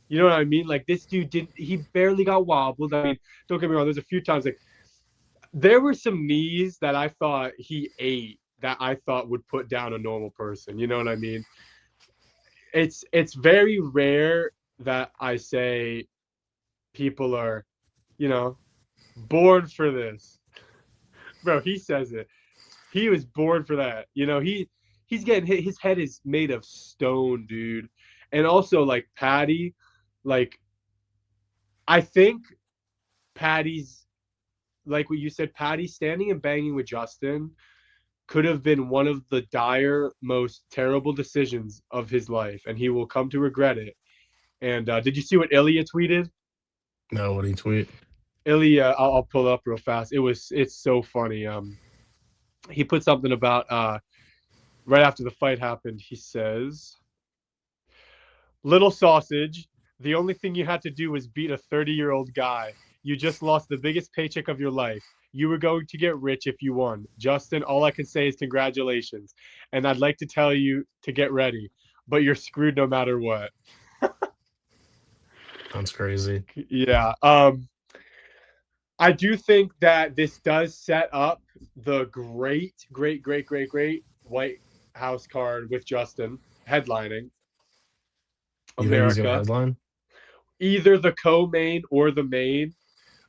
You know what I mean? Like this dude didn't, he barely got wobbled. I mean, don't get me wrong, there's a few times like there were some knees that I thought he ate that I thought would put down a normal person. You know what I mean? It's very rare that I say people are, you know, born for this. Bro, he says it. He was born for that. He's getting hit. His head is made of stone, dude. And also like Patty, like I think Patty's like what you said, Patty standing and banging with Justin could have been one of the dire, most terrible decisions of his life, and he will come to regret it. And did you see what Ilya tweeted? No, what do you tweet? Ilya, I'll pull it up real fast. It's so funny. He put something about right after the fight happened. He says, "Little sausage. The only thing you had to do was beat a 30-year-old guy. You just lost the biggest paycheck of your life. You were going to get rich if you won. Justin, all I can say is congratulations. And I'd like to tell you to get ready, but you're screwed no matter what." That's crazy. Yeah. I do think that this does set up the great, great, great, great, great White House card with Justin headlining You think he's gonna America, headline? either the co-main or the main.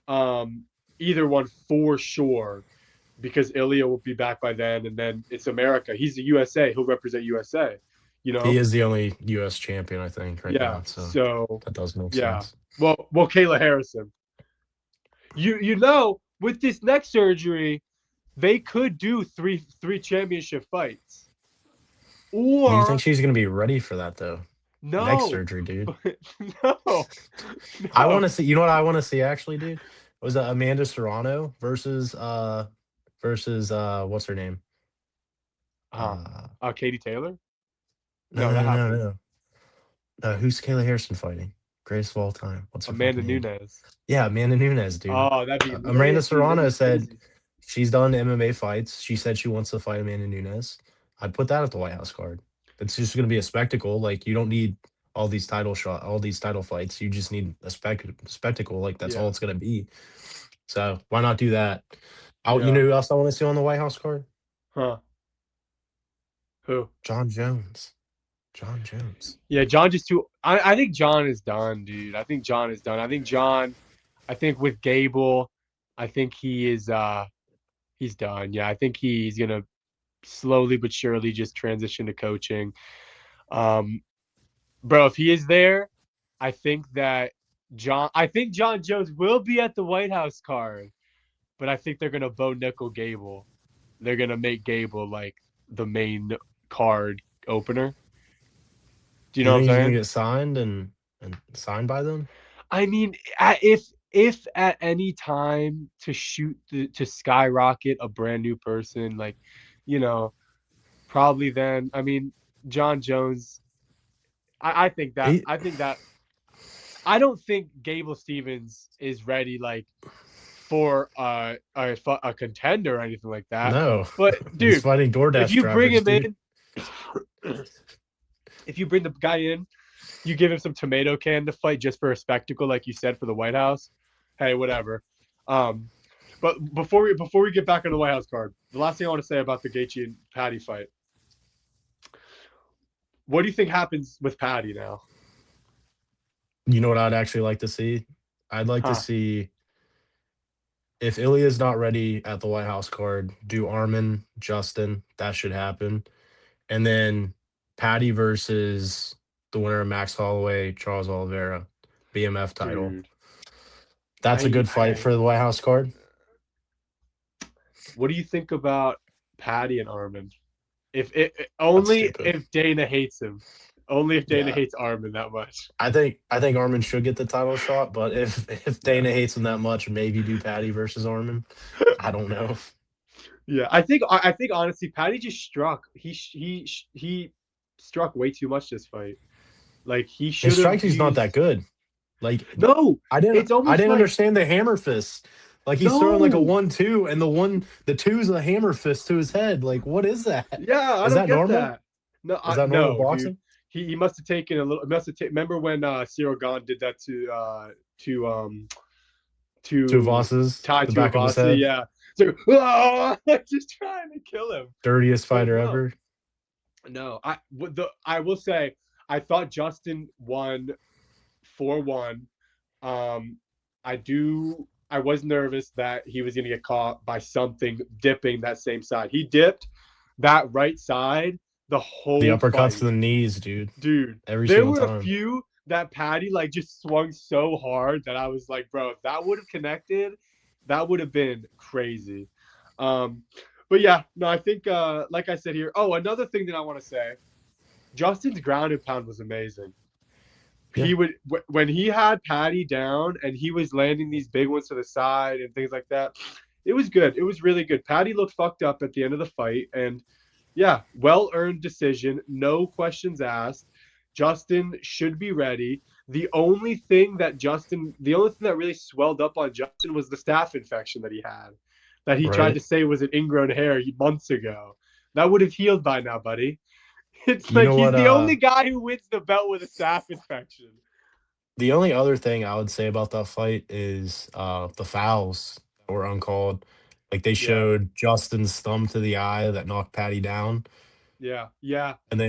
Um, Either one for sure, because Ilya will be back by then, and then it's America. He's the USA. He'll represent USA. You He know? is the only U.S. champion, I think, right Yeah. now. So So that does make yeah. sense. Well, Kayla Harrison. With this neck surgery, they could do three championship fights. Do you think Or she's gonna be ready for that though? Neck no, surgery, dude. no, I want no. to see. You know what I want to see actually, dude? Was Amanda Serrano versus what's her name? Huh? Uh, Katie Taylor? no, No, no, that no, no, happened. no. Who's Kayla Harrison fighting? Greatest of all time. What's her Amanda fucking name? Nunes. Yeah, Amanda Nunes, dude. Oh, Amanda that'd Serrano be said crazy. she's done MMA fights. She said she wants to fight Amanda Nunes. I'd put that at the White House card. It's just going to be a spectacle. Like you don't need all these title fights. You just need a spectacle. Like that's all Yeah. it's gonna be. So why not do that? You know Yeah. who else I want to see on the White House card? Huh. Who? John Jones. John Jones. Yeah, John just too. I think John is done, dude. I think John is done. I think John. I think with Gable, I think he is. He's done. Yeah, I think he's gonna slowly but surely just transition to coaching. Um, bro, if he is there, I think that I think John Jones will be at the White House card, but I think they're gonna Bo Nickel Gable. They're gonna make Gable like the main card opener. Do you You know what I'm think he's gonna saying? get signed and signed by them? I mean, if at any time to to skyrocket a brand new person, like, you know, probably then. I mean, John Jones. I think that He, I don't think Gable Stevens is ready like for a contender or anything like that. no, But he's dude, fighting if DoorDash you bring drivers, him dude. in, if you bring the guy in, you give him some tomato can to fight just for a spectacle, like you said for the White House. Hey, whatever. Um, but before we get back on the White House card, the last thing I want to say about the Gaethje and Patty fight. What do you think happens with Patty now? You know what I'd actually like to see? I'd like to Huh, see if Ilya's not ready at the White House card, do Armin, Justin. That should happen. And then Patty versus the winner of Max Holloway, Charles Oliveira, BMF title. dude. That's a good fight I for the White House card. What do you think about Patty and Armin? If it That's only stupid. if Dana hates him, only if Dana Yeah. hates Armin that much. I think Armin should get the title shot, but if Yeah. Dana hates him that much, maybe do Patty versus Armin. I don't know. Yeah, I think honestly, Patty just struck. He struck way too much this fight. Like he His should have striking's not that used. good. Like No, it's I almost didn't like understand the hammer fist. Like he's throwing like a no. 1-2 and the two's a hammer fist to his head. Like what is that? Yeah, I Is don't that get normal? that. No, Is that normal no, dude. boxing? He must have taken a little. Must have remember when Cyril Gahn did that to Two to Vosses, Tai the back of his Tuivasa. head. Yeah, so oh, just trying to kill him. Dirtiest But fighter no, ever. no. I will say I thought Justin won 4-1. Um, I was nervous that he was going to get caught by something dipping that same side. He dipped that right side the The whole uppercuts fight, to the knees, dude. dude. Every There single were a time. few that Patty like just swung so hard that I was like, bro, if that would have connected, that would have been crazy. Um, but yeah, no, I think like I said here. Oh, another thing that I want to say, Justin's ground and pound was amazing. Yeah. He would when he had Patty down and he was landing these big ones to the side and things like that. It was good. It was really good. Patty looked fucked up at the end of the fight, and yeah, well earned decision, no questions asked. Justin should be ready. The only thing that really swelled up on Justin was the staph infection that he had, that he tried Right. to say was an ingrown hair months ago. That would have healed by now, buddy. It's You like know he's what the only guy who wins the belt with a staph infection. the only other thing I would say about that fight is the fouls that were uncalled. Like they Yeah, showed Justin's thumb to the eye that knocked Patty down, yeah, yeah, and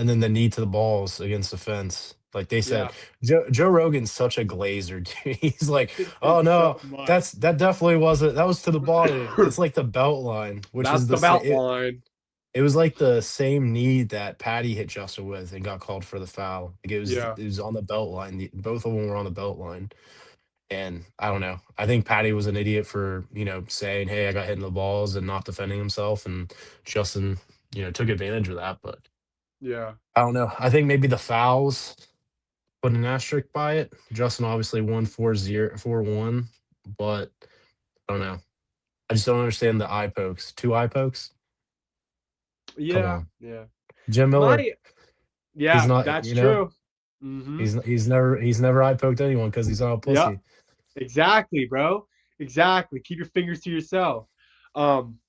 then the knee to the balls against the fence. Like they said, yeah. Joe Rogan's such a glazer, dude. He's like, oh It's so no, much. that definitely wasn't. That was to the body. It's like the belt line, which That's is the the same. belt line. It was like the same knee that Patty hit Justin with and got called for the foul. Like Yeah, it was on the belt line. Both of them were on the belt line. And I don't know. I think Patty was an idiot for, saying, "Hey, I got hit in the balls," and not defending himself. And Justin, took advantage of that. But yeah, I don't know. I think maybe the fouls put an asterisk by it. Justin obviously won 4-0, 4-1, but I don't know. I just don't understand the eye pokes. Two eye pokes? Come yeah, on. yeah. Jim Miller, My, he's yeah, not, that's true. Mm-hmm. he's never eye poked anyone because he's not a Yep, pussy. exactly, bro. Exactly. Keep your fingers to yourself. Um,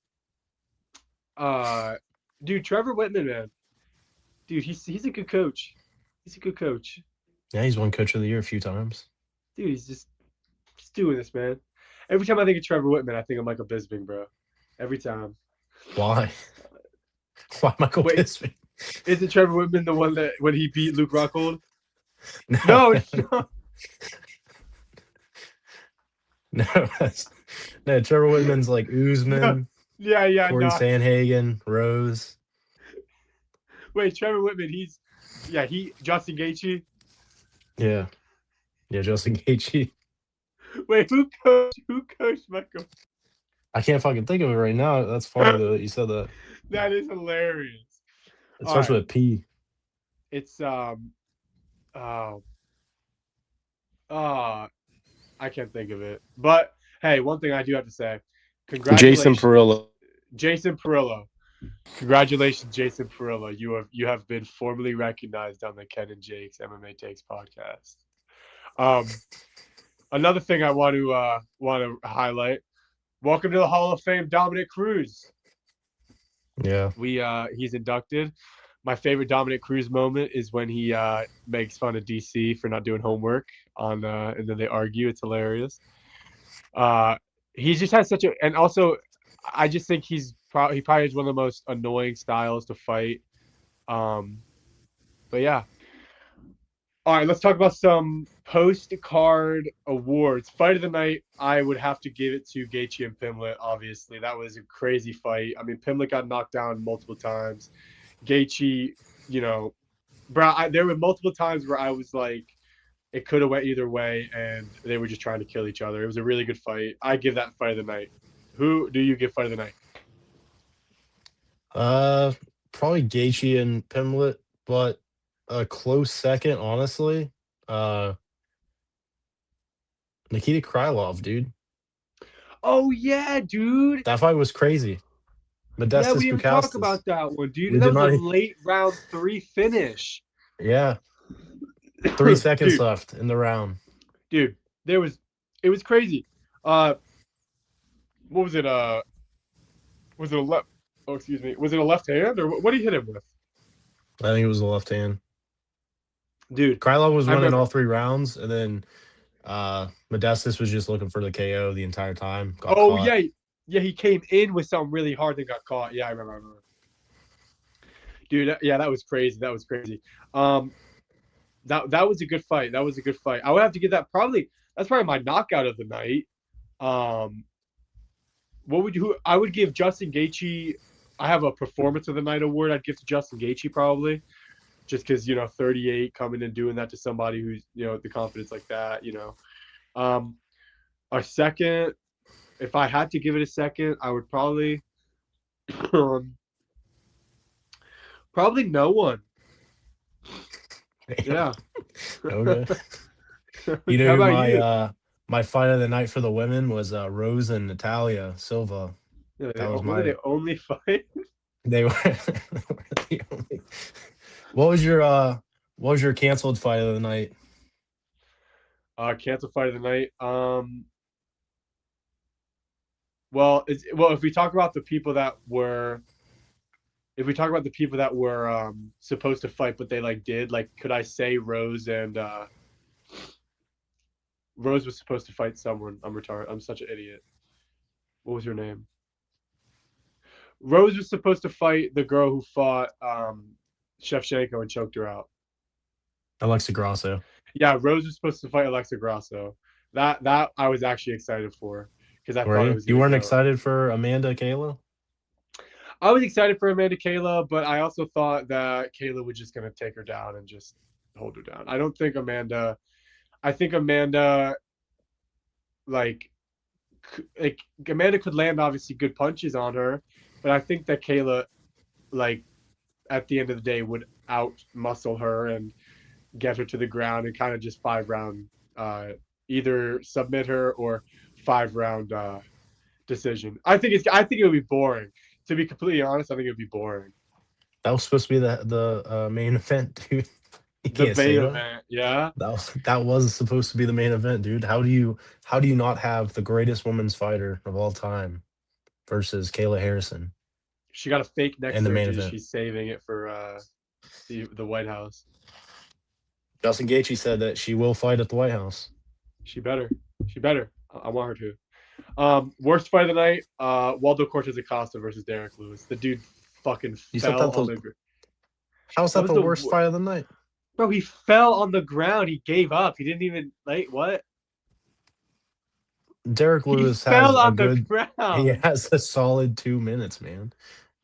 uh, dude, Trevor Whitman, man, dude, he's a good coach. He's a good coach, Yeah, he's won Coach of the Year a few times. dude. He's just doing this, man. Every time I think of Trevor Whitman, I think of Michael Bisping, bro. Every time. Why? Why Michael Wait, Bisping? isn't Trevor Whitman the one that when he beat Luke Rockhold? No, No, no, it's not. no. No, Trevor Whitman's like No. Usman, Yeah, Corey no. Sandhagen, Rose. Wait, Trevor Whitman. He Justin Gaethje. Yeah, yeah, Justin Gaethje. Wait, who coached Michael? I can't fucking think of it right now. That's funny though that you said that. That is hilarious. It All starts right, with a P. it's oh uh I can't think of it. But hey, one thing I do have to say, Jason congratulations, Perillo. Jason Perillo. Congratulations, Jason Perillo. You have been formally recognized on the Ken and Jake's MMA Takes podcast. Um, Another thing I want to highlight. Welcome to the Hall of Fame, Dominic Cruz. Yeah. He's inducted. My favorite Dominic Cruz moment is when he makes fun of DC for not doing homework and then they argue. It's hilarious. Uh, he just has such a, and also, I just think he probably has one of the most annoying styles to fight. Um, but yeah. All right, let's talk about some post card awards. Fight of the night, I would have to give it to Gaethje and Pimlet. Obviously, that was a crazy fight. I mean, Pimlet got knocked down multiple times. Gaethje, you know, bro, there were multiple times where I was like, it could have went either way, and they were just trying to kill each other. It was a really good fight. I give that fight of the night. Who do you give fight of the night? Uh, Probably Gaethje and Pimlet, but a close second, honestly. Uh, Nikita Krylov, dude. Oh yeah, dude. That fight was crazy. Yeah, we Modestus didn't even talk Bucastis. about that one, dude. We That did was a not. late round three finish. Yeah, 3 seconds dude, left in the round. dude, there was it was crazy. Uh what was it? Was it a left oh excuse me. Was it a left hand or what did he hit him with? I think it was the left hand. Dude, Krylov was I winning remember. all 3 rounds, and then Modestus was just looking for the KO the entire time. Got Oh caught. yeah, yeah, he came in with something really hard that got caught. Yeah, I remember. Dude, yeah, that was crazy. That was crazy. Um, that was a good fight. That was a good fight. I would have to give that probably. That's probably my knockout of the night. Um, what would you? I would give Justin Gaethje. I have a performance of the night award. I'd give to Justin Gaethje probably, just because 38 coming and doing that to somebody who's the confidence like that. Um, a second. If I had to give it a second, I would probably um, probably no one. Damn. Yeah. Okay. You know How who about you? my fight of the night for the women was Rose and Natalia Silva. That was Were they my only fight? they were, they were the only. What was your canceled fight of the night? Cancel fight of the night. Well, if we talk about the people that were supposed to fight but they did, could I say Rose was supposed to fight someone? I'm retarded. I'm such an idiot. What was her name? Rose was supposed to fight the girl who fought Shevchenko and choked her out. Alexa Grasso. Yeah, Rose was supposed to fight Alexa Grasso. That I was actually excited for because I Were thought it you? was You gonna weren't go. excited for Amanda Kayla? I was excited for Amanda Kayla, but I also thought that Kayla was just gonna take her down and just hold her down. I don't think Amanda. I think Amanda like like Amanda could land obviously good punches on her, but I think that Kayla like at the end of the day would out muscle her and get her to the ground and kind of just 5 round either submit her or 5 round decision. I think it would be boring. To be completely honest, I think it would be boring. That was supposed to be the main event, dude. You The can't say main that. event, yeah. That was supposed to be the main event, dude. How do you not have the greatest women's fighter of all time versus Kayla Harrison She got a fake neck in the main surgery. event? She's saving it for the White House. Justin Gaethje said that she will fight at the White House. She better. She better. I want her to. Worst fight of the night, Waldo Cortez Acosta versus Derek Lewis. The dude fucking You said fell that on the the ground. how's That that was the the worst fight of the night? bro. He fell on the ground. He gave up. He didn't even like what? Derek He Lewis has fell a on the good he ground. has a solid 2 minutes, man.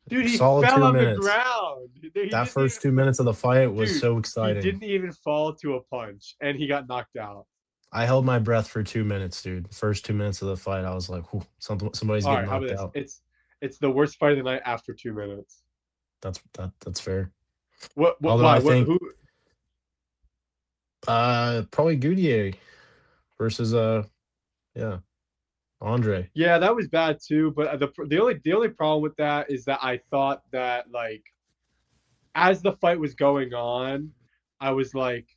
Dude, he Solid fell two on the minutes. ground. He That didn't even first 2 minutes of the fight was dude, so he exciting. didn't even fall to a punch and he got knocked out. I held my breath for 2 minutes, dude. First 2 minutes of the fight, I was like, somebody's All getting right, how about knocked this? out. It's the worst fight of the night after 2 minutes. That's fair. What Although why? I What think who probably Goudier versus yeah, Andre. yeah, that was bad too. But the only problem with that is that I thought that like as the fight was going on, I was like,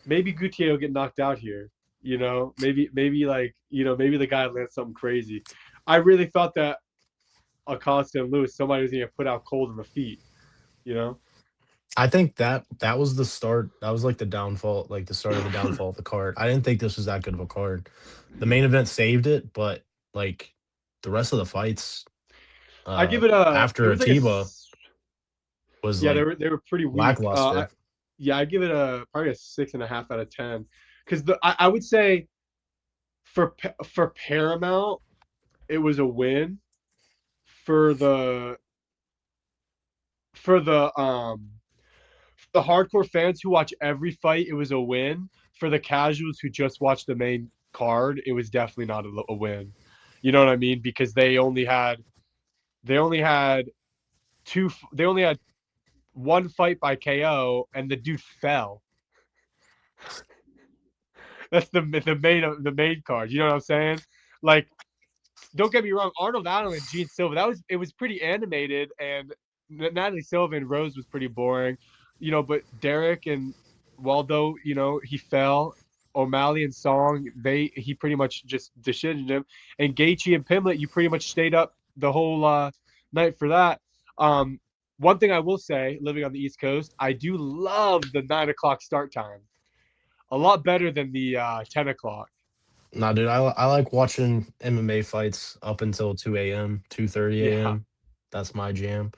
maybe Gutierrez will get knocked out here. Maybe like maybe the guy lands something crazy. I really thought that Acosta and Lewis, somebody was gonna get put out cold in the feet. You know. I think that was the start. That was like the downfall, like the start of the downfall of the card. I didn't think this was that good of a card. The main event saved it, but like the rest of the fights I give it a. It after was like a. Atiba was Yeah, they like were pretty weak. lackluster. Yeah, I give it a probably a 6.5 out of 10 because I would say for Paramount it was a win for the hardcore fans who watch every fight. It was a win for the casuals who just watch the main card. It was definitely not a win. You know what I mean? Because they only had they only had one fight by KO and the dude fell. That's the main card. You know what I'm saying? Like, don't get me wrong, Arnold Allen and Gene Silva. It was pretty animated, and Natalie Silva and Rose was pretty boring. But Derek and Waldo, he fell. O'Malley and Song, he pretty much just decisioned him. And Gaethje and Pimlet, you pretty much stayed up the whole night for that. Um, One thing I will say, living on the East Coast, I do love the 9 o'clock start time. A lot better than the 10 o'clock. Nah, dude, I like watching MMA fights up until 2 a.m., 2:30 Yeah, a.m. That's my jam.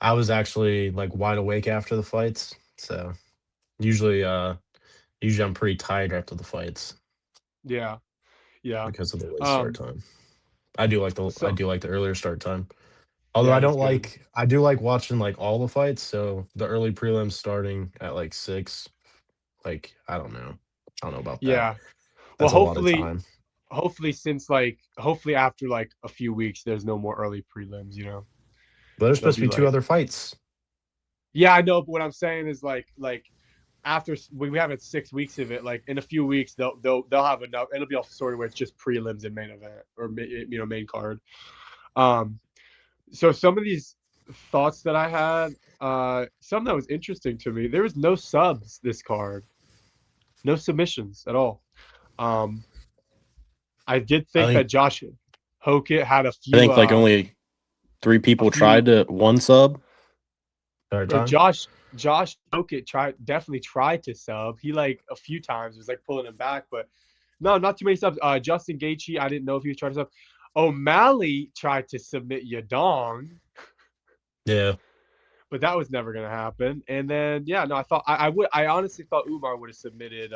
I was actually like wide awake after the fights, so usually usually I'm pretty tired after the fights yeah, yeah. because of the late start Um, time. I so do like the earlier start time. Although yeah, that's good. I do like watching like all the fights, so the early prelims starting at like 6, like I don't know about that. Yeah. Well, That's a lot of hopefully, time. hopefully after like a few weeks, there's no more early prelims. But there's They'll supposed to be be two like, other fights. yeah, I know, but what I'm saying is like after we have it 6 weeks of it, like in a few weeks they'll have enough. It'll be all sorted where it's just prelims and main event or main card. Um, so some of these thoughts that I had, some that was interesting to me. There was no subs this card, no submissions at all. Um, I did I think that think Josh Hokett had a I few think like only three a people tried few to one sub. third or time. Josh Hokett definitely tried to sub. He like a few times was like pulling him back, but no, not too many subs. Justin Gaethje, I didn't know if he was trying to sub. O'Malley tried to submit Yadong, Yeah. but that was never gonna happen. And then yeah, no, I honestly thought Umar would have submitted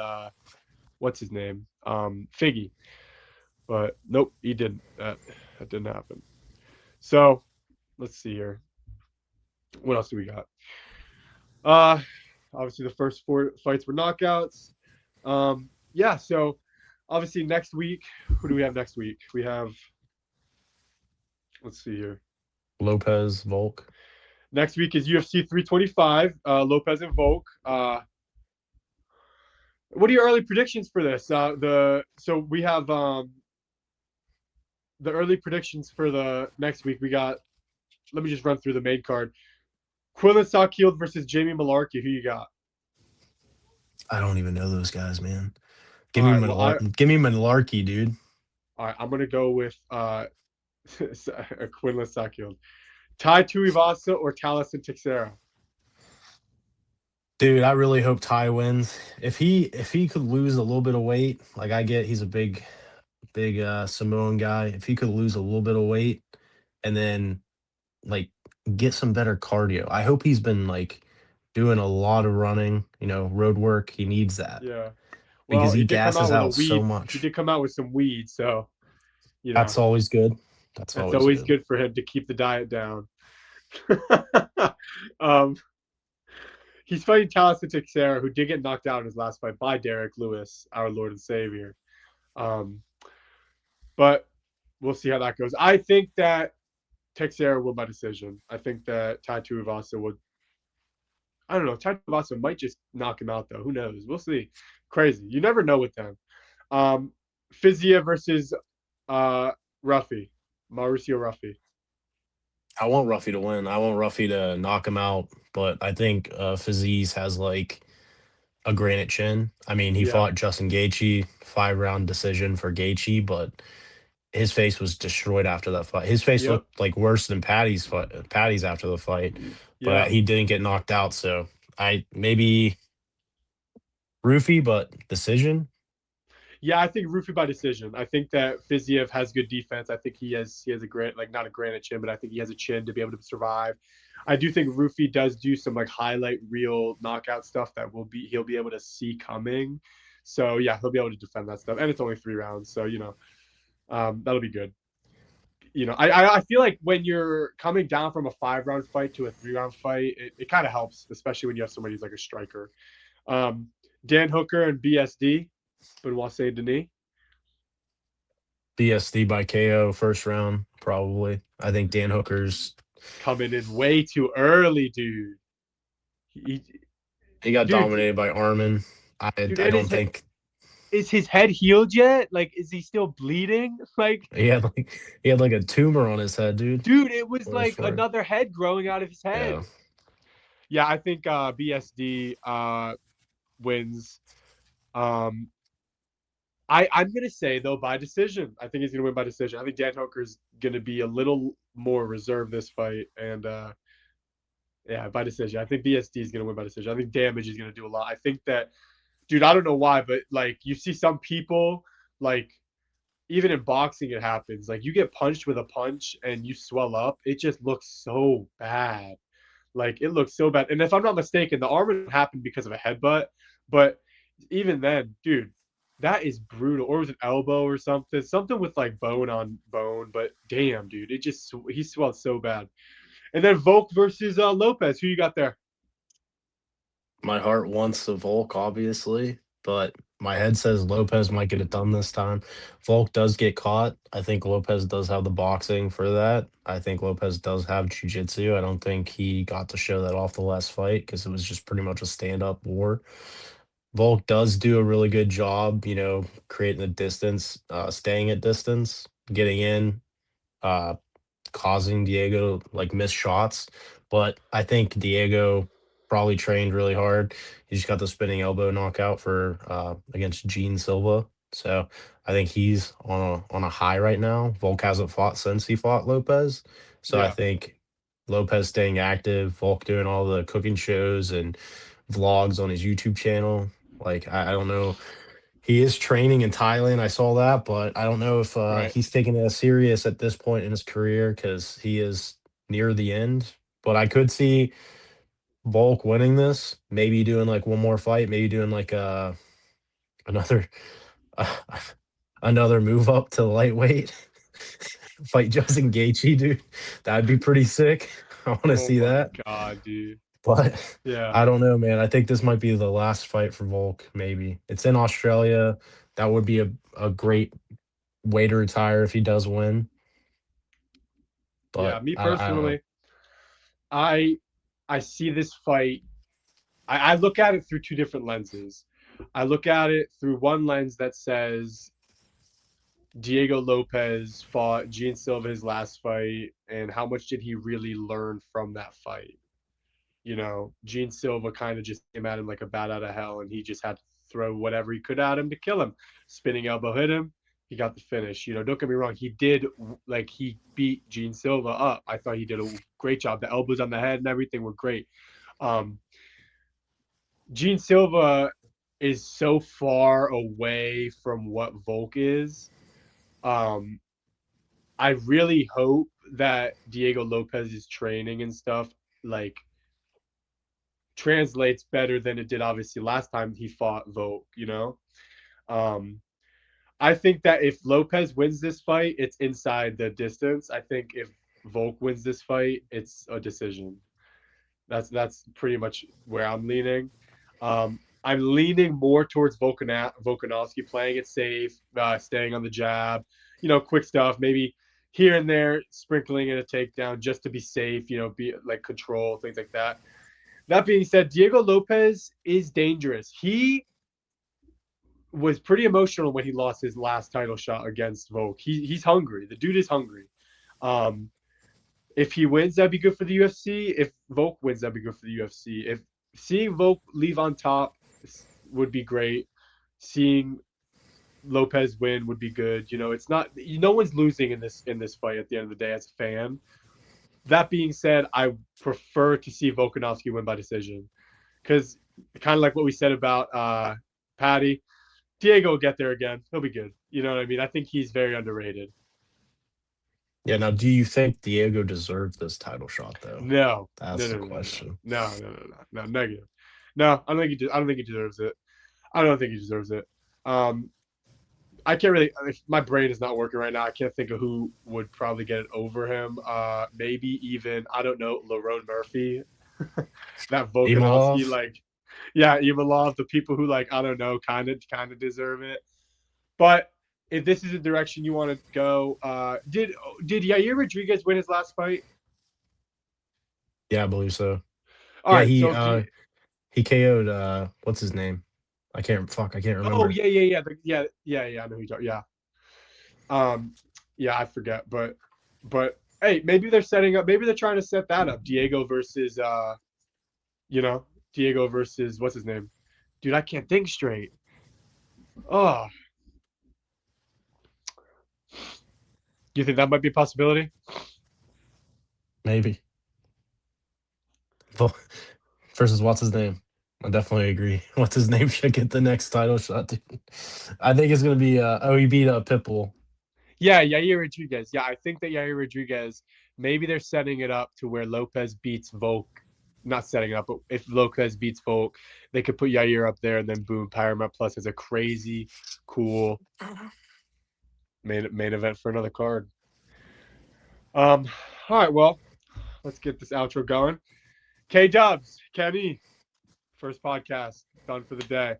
what's his name? Figgy. But nope, he didn't. That didn't happen. So let's see here. What else do we got? Uh, Obviously the first four fights were knockouts. Yeah. So obviously next week, who do we have next week? We have. Let's see here. Lopez, Volk. Next week is UFC 325. Lopez and Volk. What are your early predictions for this? We have the early predictions for the next week. We got. Let me just run through the main card. Quillen Sockfield versus Jamie Malarkey. Who you got? I don't even know those guys, man. All right. Well, Give me Malarkey, dude. all right. I'm gonna go with Quinlan Sockfield. Tai Tuivasa or Taliesin Teixeira? Dude, I really hope Ty wins. If he could lose a little bit of weight, like I get he's a big Samoan guy. If he could lose a little bit of weight and then like get some better cardio. I hope he's been like doing a lot of running, road work. He needs that Yeah. because Well, he he did come out gasses with a out so weed. He much. did come out with some weed, so you know That's always good. That's that's always always good. good for him to keep the diet down. um, he's fighting Talis Teixeira, who did get knocked out in his last fight by Derek Lewis, our Lord and Savior. Um, but we'll see how that goes. I think that Teixeira will by decision. I think that Tai Tuivasa would. I don't know. Tai Tuivasa might just knock him out, though. Who knows? We'll see. Crazy. You never know with them. Um, Fiziev versus uh, Ruffy, Mauricio Ruffy. I want Ruffy to win. I want Ruffy to knock him out, but I think Fiziev has like a granite chin. I mean, he Yeah. fought Justin Gaethje, 5-round decision for Gaethje, but his face was destroyed after that fight. His face Yep. looked like worse than Patty's after the fight, but Yeah. he didn't get knocked out. So I maybe roofie, but decision. Yeah, I think Rufi by decision. I think that Fiziev has good defense. I think he has a great like not a granite chin, but I think he has a chin to be able to survive. I do think Rufi does do some like highlight reel knockout stuff that he'll be able to see coming. So yeah, he'll be able to defend that stuff, and it's only 3 rounds, so that'll be good. I feel like when you're coming down from a 5 round fight to a 3 round fight, it kind of helps, especially when you have somebody who's like a striker. Um, Dan Hooker and BSD, Benoit Saint Denis. BSD by KO first round, probably. I think Dan Hooker's Coming in way too early, dude. He, he got dude, dominated by Armin. I dude, I and don't think is his head healed yet? Like, is he still bleeding? Like, he had like a tumor on his head, dude. dude, it was Worse like for it. another head growing out of his head. Yeah. Yeah, I think BSD wins. Um, I'm gonna say though by decision. I think he's gonna win by decision. I think Dan Hooker's gonna be a little more reserved this fight, and yeah, by decision. I think BSD is gonna win by decision. I think damage is gonna do a lot. I think that dude, I don't know why, but like you see some people like even in boxing it happens. Like you get punched with a punch and you swell up. It just looks so bad. Like it looks so bad. And if I'm not mistaken, the arm happened because of a headbutt. But even then, dude, that is brutal. Or it was an elbow or something. Something with like bone on bone. But damn, dude, he swelled so bad. And then Volk versus Lopez. Who you got there? My heart wants the Volk, obviously, but my head says Lopez might get it done this time. Volk does get caught. I think Lopez does have the boxing for that. I think Lopez does have jiu-jitsu. I don't think he got to show that off the last fight because it was just pretty much a stand-up war. Volk does do a really good job, creating the distance, staying at distance, getting in, uh, causing Diego to like miss shots. But I think Diego probably trained really hard. He just got the spinning elbow knockout for against Gene Silva. So I think he's on a high right now. Volk hasn't fought since he fought Lopez. So I Yeah, think Lopez staying active, Volk doing all the cooking shows and vlogs on his YouTube channel. Like I don't know, he is training in Thailand. I saw that, but I don't know if right. he's taking it as serious at this point in his career because he is near the end. But I could see Volk winning this, maybe doing like one more fight, maybe doing like another uh, another move up to lightweight, fight Justin Gaethje, dude. That'd be pretty sick. I want to Oh see my that, god, dude. but Yeah. I don't know, man. I think this might be the last fight for Volk. Maybe it's in Australia. That would be a great way to retire if he does win. Yeah, But me I don't know. personally, I I see this fight. I look at it through two different lenses. I look at it through one lens that says Diego Lopez fought Gene Silva his last fight, and how much did he really learn from that fight? Gene Silva kind of just came at him like a bat out of hell, and he just had to throw whatever he could at him to kill him. Spinning elbow hit him. He got the finish. Don't get me wrong. He beat Gene Silva up. I thought he did a great job. The elbows on the head and everything were great. Um, Gene Silva is so far away from what Volk is. Um, I really hope that Diego Lopez's training and stuff like translates better than it did obviously last time he fought Volk. Um, I think that if Lopez wins this fight, it's inside the distance. I think if Volk wins this fight, it's a decision. That's pretty much where I'm leaning. I'm leaning more towards Volkanovski playing it safe, staying on the jab, quick stuff, maybe here and there sprinkling in a takedown just to be safe, be like control, things like that. That being said, Diego Lopez is dangerous. He was pretty emotional when he lost his last title shot against Volk. He's hungry. The dude is hungry. Um, if he wins, that'd be good for the UFC. If Volk wins, that'd be good for the UFC. If seeing Volk leave on top would be great. Seeing Lopez win would be good. It's not no one's losing in this fight at the end of the day as a fan. That being said, I prefer to see Volkanovski win by decision because kind of like what we said about Patty, Diego will get there again. He'll be good. You know what I mean? I think he's very underrated. Yeah. Now, do you think Diego deserved this title shot though? No, no, That's no, the no, no, question. no, no, no, no, no, no, negative. No, I don't think he deserves it. I don't think he deserves it. Um, I can't really. If my brain is not working right now, I can't think of who would probably get it over him. Maybe even I don't know, Lerone Murphy, that Volkanovski, Imolov? like, yeah, Ivanov, the people who like I don't know, kind of deserve it. But if this is the direction you want to go, did Yair Rodriguez win his last fight? Yeah, I believe so. All Yeah, right, so do you, he KO'd what's his name? I can't oh remember. yeah, I know who you talk. Yeah, um, yeah, I forget, but hey, maybe they're setting up. Maybe they're trying to set that up. You know, Diego versus what's his name? Dude, I can't think straight. Oh, do you think that might be a possibility? Maybe. Vol- Versus what's his name? I definitely agree. What's his name should get the next title shot, dude. I think it's gonna be he beat Pitbull. Yeah, Yair Rodriguez. Yeah, I think that Yair Rodriguez. Maybe they're setting it up to where Lopez beats Volk. Not setting it up, but if Lopez beats Volk, they could put Yair up there, and then boom, Paramount Plus has a crazy, cool main event for another card. All right, well, let's get this outro going. K Dubs, Kenny, first podcast done for the day.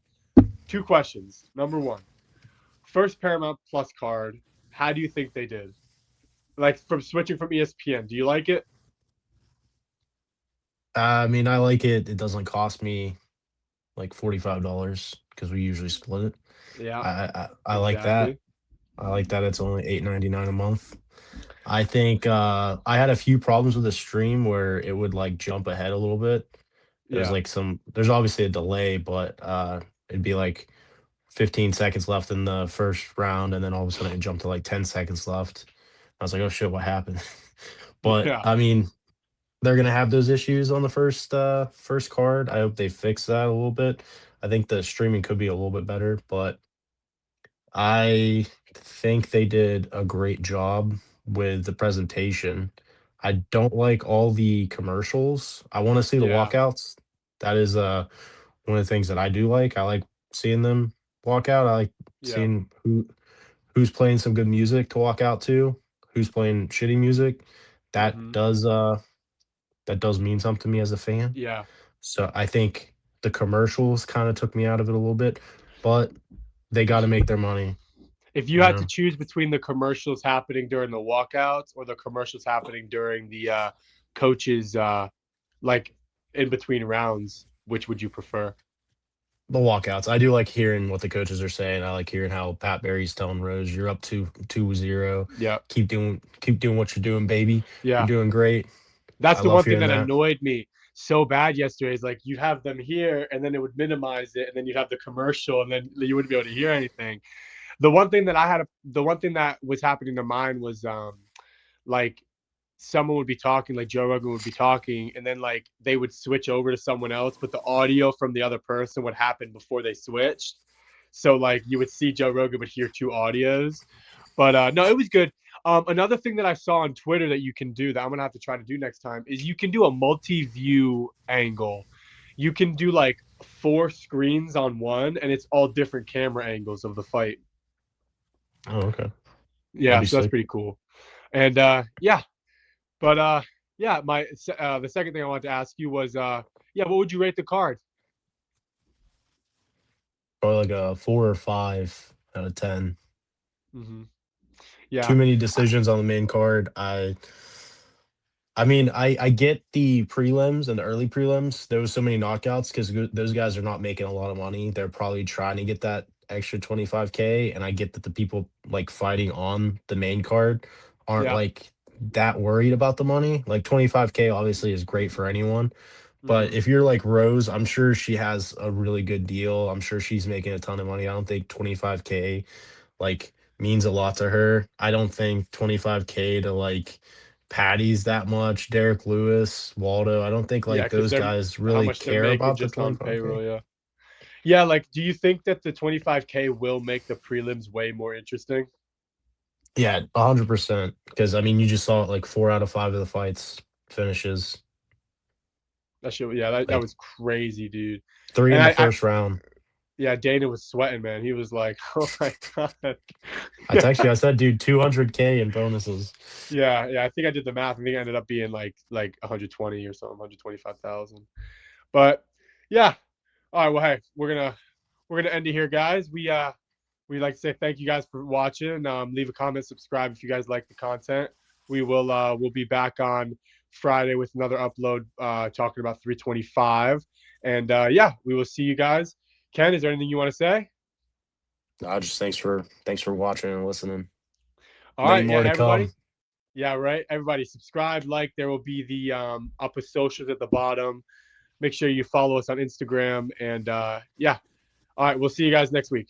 2 questions. Number one, first Paramount Plus card. How do you think they did? Like from switching from ESPN, do you like it? I mean, I like it. It doesn't cost me like $45 because we usually split it. Yeah, I like that. exactly. I like that it's only $8.99 a month. I think I had a few problems with the stream where it would like jump ahead a little bit. Yeah, There's obviously a delay, but it'd be like 15 seconds left in the first round, and then all of a sudden it jumped to like 10 seconds left. I was like, oh shit, what happened? But yeah, I mean, they're gonna have those issues on the first card. I hope they fix that a little bit. I think the streaming could be a little bit better, but I think they did a great job with the presentation. I don't like all the commercials. I want to see the yeah, walkouts. That is one of the things that I do like. I like seeing them walk out. I like yeah. seeing who's playing some good music to walk out to, who's playing shitty music. That Mm-hmm. does that does mean something to me as a fan. Yeah. So I think the commercials kind of took me out of it a little bit, but they got to make their money, If you you had to know. choose between the commercials happening during the walkouts or the commercials happening during the coaches like in between rounds, which would you prefer? The walkouts. I do like hearing what the coaches are saying. I like hearing how Pat Barry's telling Rose, "You're up 2-0. Yeah. Keep doing what you're doing, baby. You're Yeah. doing great." That's I the love one thing hearing that that. annoyed me so bad yesterday is like you have them here and then it would minimize it and then you'd have the commercial and then you wouldn't be able to hear anything. The one thing that was happening to mine was like someone would be talking, like Joe Rogan would be talking, and then like they would switch over to someone else, but the audio from the other person would happen before they switched. So like you would see Joe Rogan would hear two audios. But no, it was good. Another thing that I saw on Twitter that you can do that I'm gonna have to try to do next time is you can do a multi-view angle. You can do like 4 screens on one, and it's all different camera angles of the fight. Oh, okay. That'd Yeah, be so that's sick. pretty cool. And yeah, but yeah, my the second thing I wanted to ask you was yeah, what would you rate the card? Probably like a 4 or 5 out of 10. Mm-hmm. Too Yeah, many decisions on the main card. I mean, I get the prelims and the early prelims. There was so many knockouts because those guys are not making a lot of money. They're probably trying to get that extra 25K. And I get that the people like fighting on the main card aren't yeah. like that worried about the money. Like 25K obviously is great for anyone. But Mm-hmm. if you're like Rose, I'm sure she has a really good deal. I'm sure she's making a ton of money. I don't think 25K like means a lot to her. I don't think 25K to like Patty's that much. Derek Lewis, Waldo. I don't think Yeah, like because those they're guys how really much they're care making about the just on 25K. payroll. Yeah, yeah. Like, do you think that the 25K will make the prelims way more interesting? Yeah, 100%. Because I mean, you just saw it like 4 out of 5 of the fights finishes. That shit, yeah, that Like was crazy, dude. three And in the I first round. yeah, Dana was sweating, man. He was like, "Oh my god." I texted you. I said, dude, 200K in bonuses. Yeah, yeah. I think I did the math. I think it ended up being like 120 or something, 125,000. But yeah. All right. Well, hey, we're gonna end it here, guys. We like to say thank you guys for watching. Leave a comment, subscribe if you guys like the content. We'll be back on Friday with another upload talking about 325. And yeah, we will see you guys. Ken, is there anything you want to say? Just thanks for watching and listening. All Many right, yeah, more to everybody. come. Yeah, right. Everybody subscribe, like. There will be the up with socials at the bottom. Make sure you follow us on Instagram. And yeah. All right, we'll see you guys next week.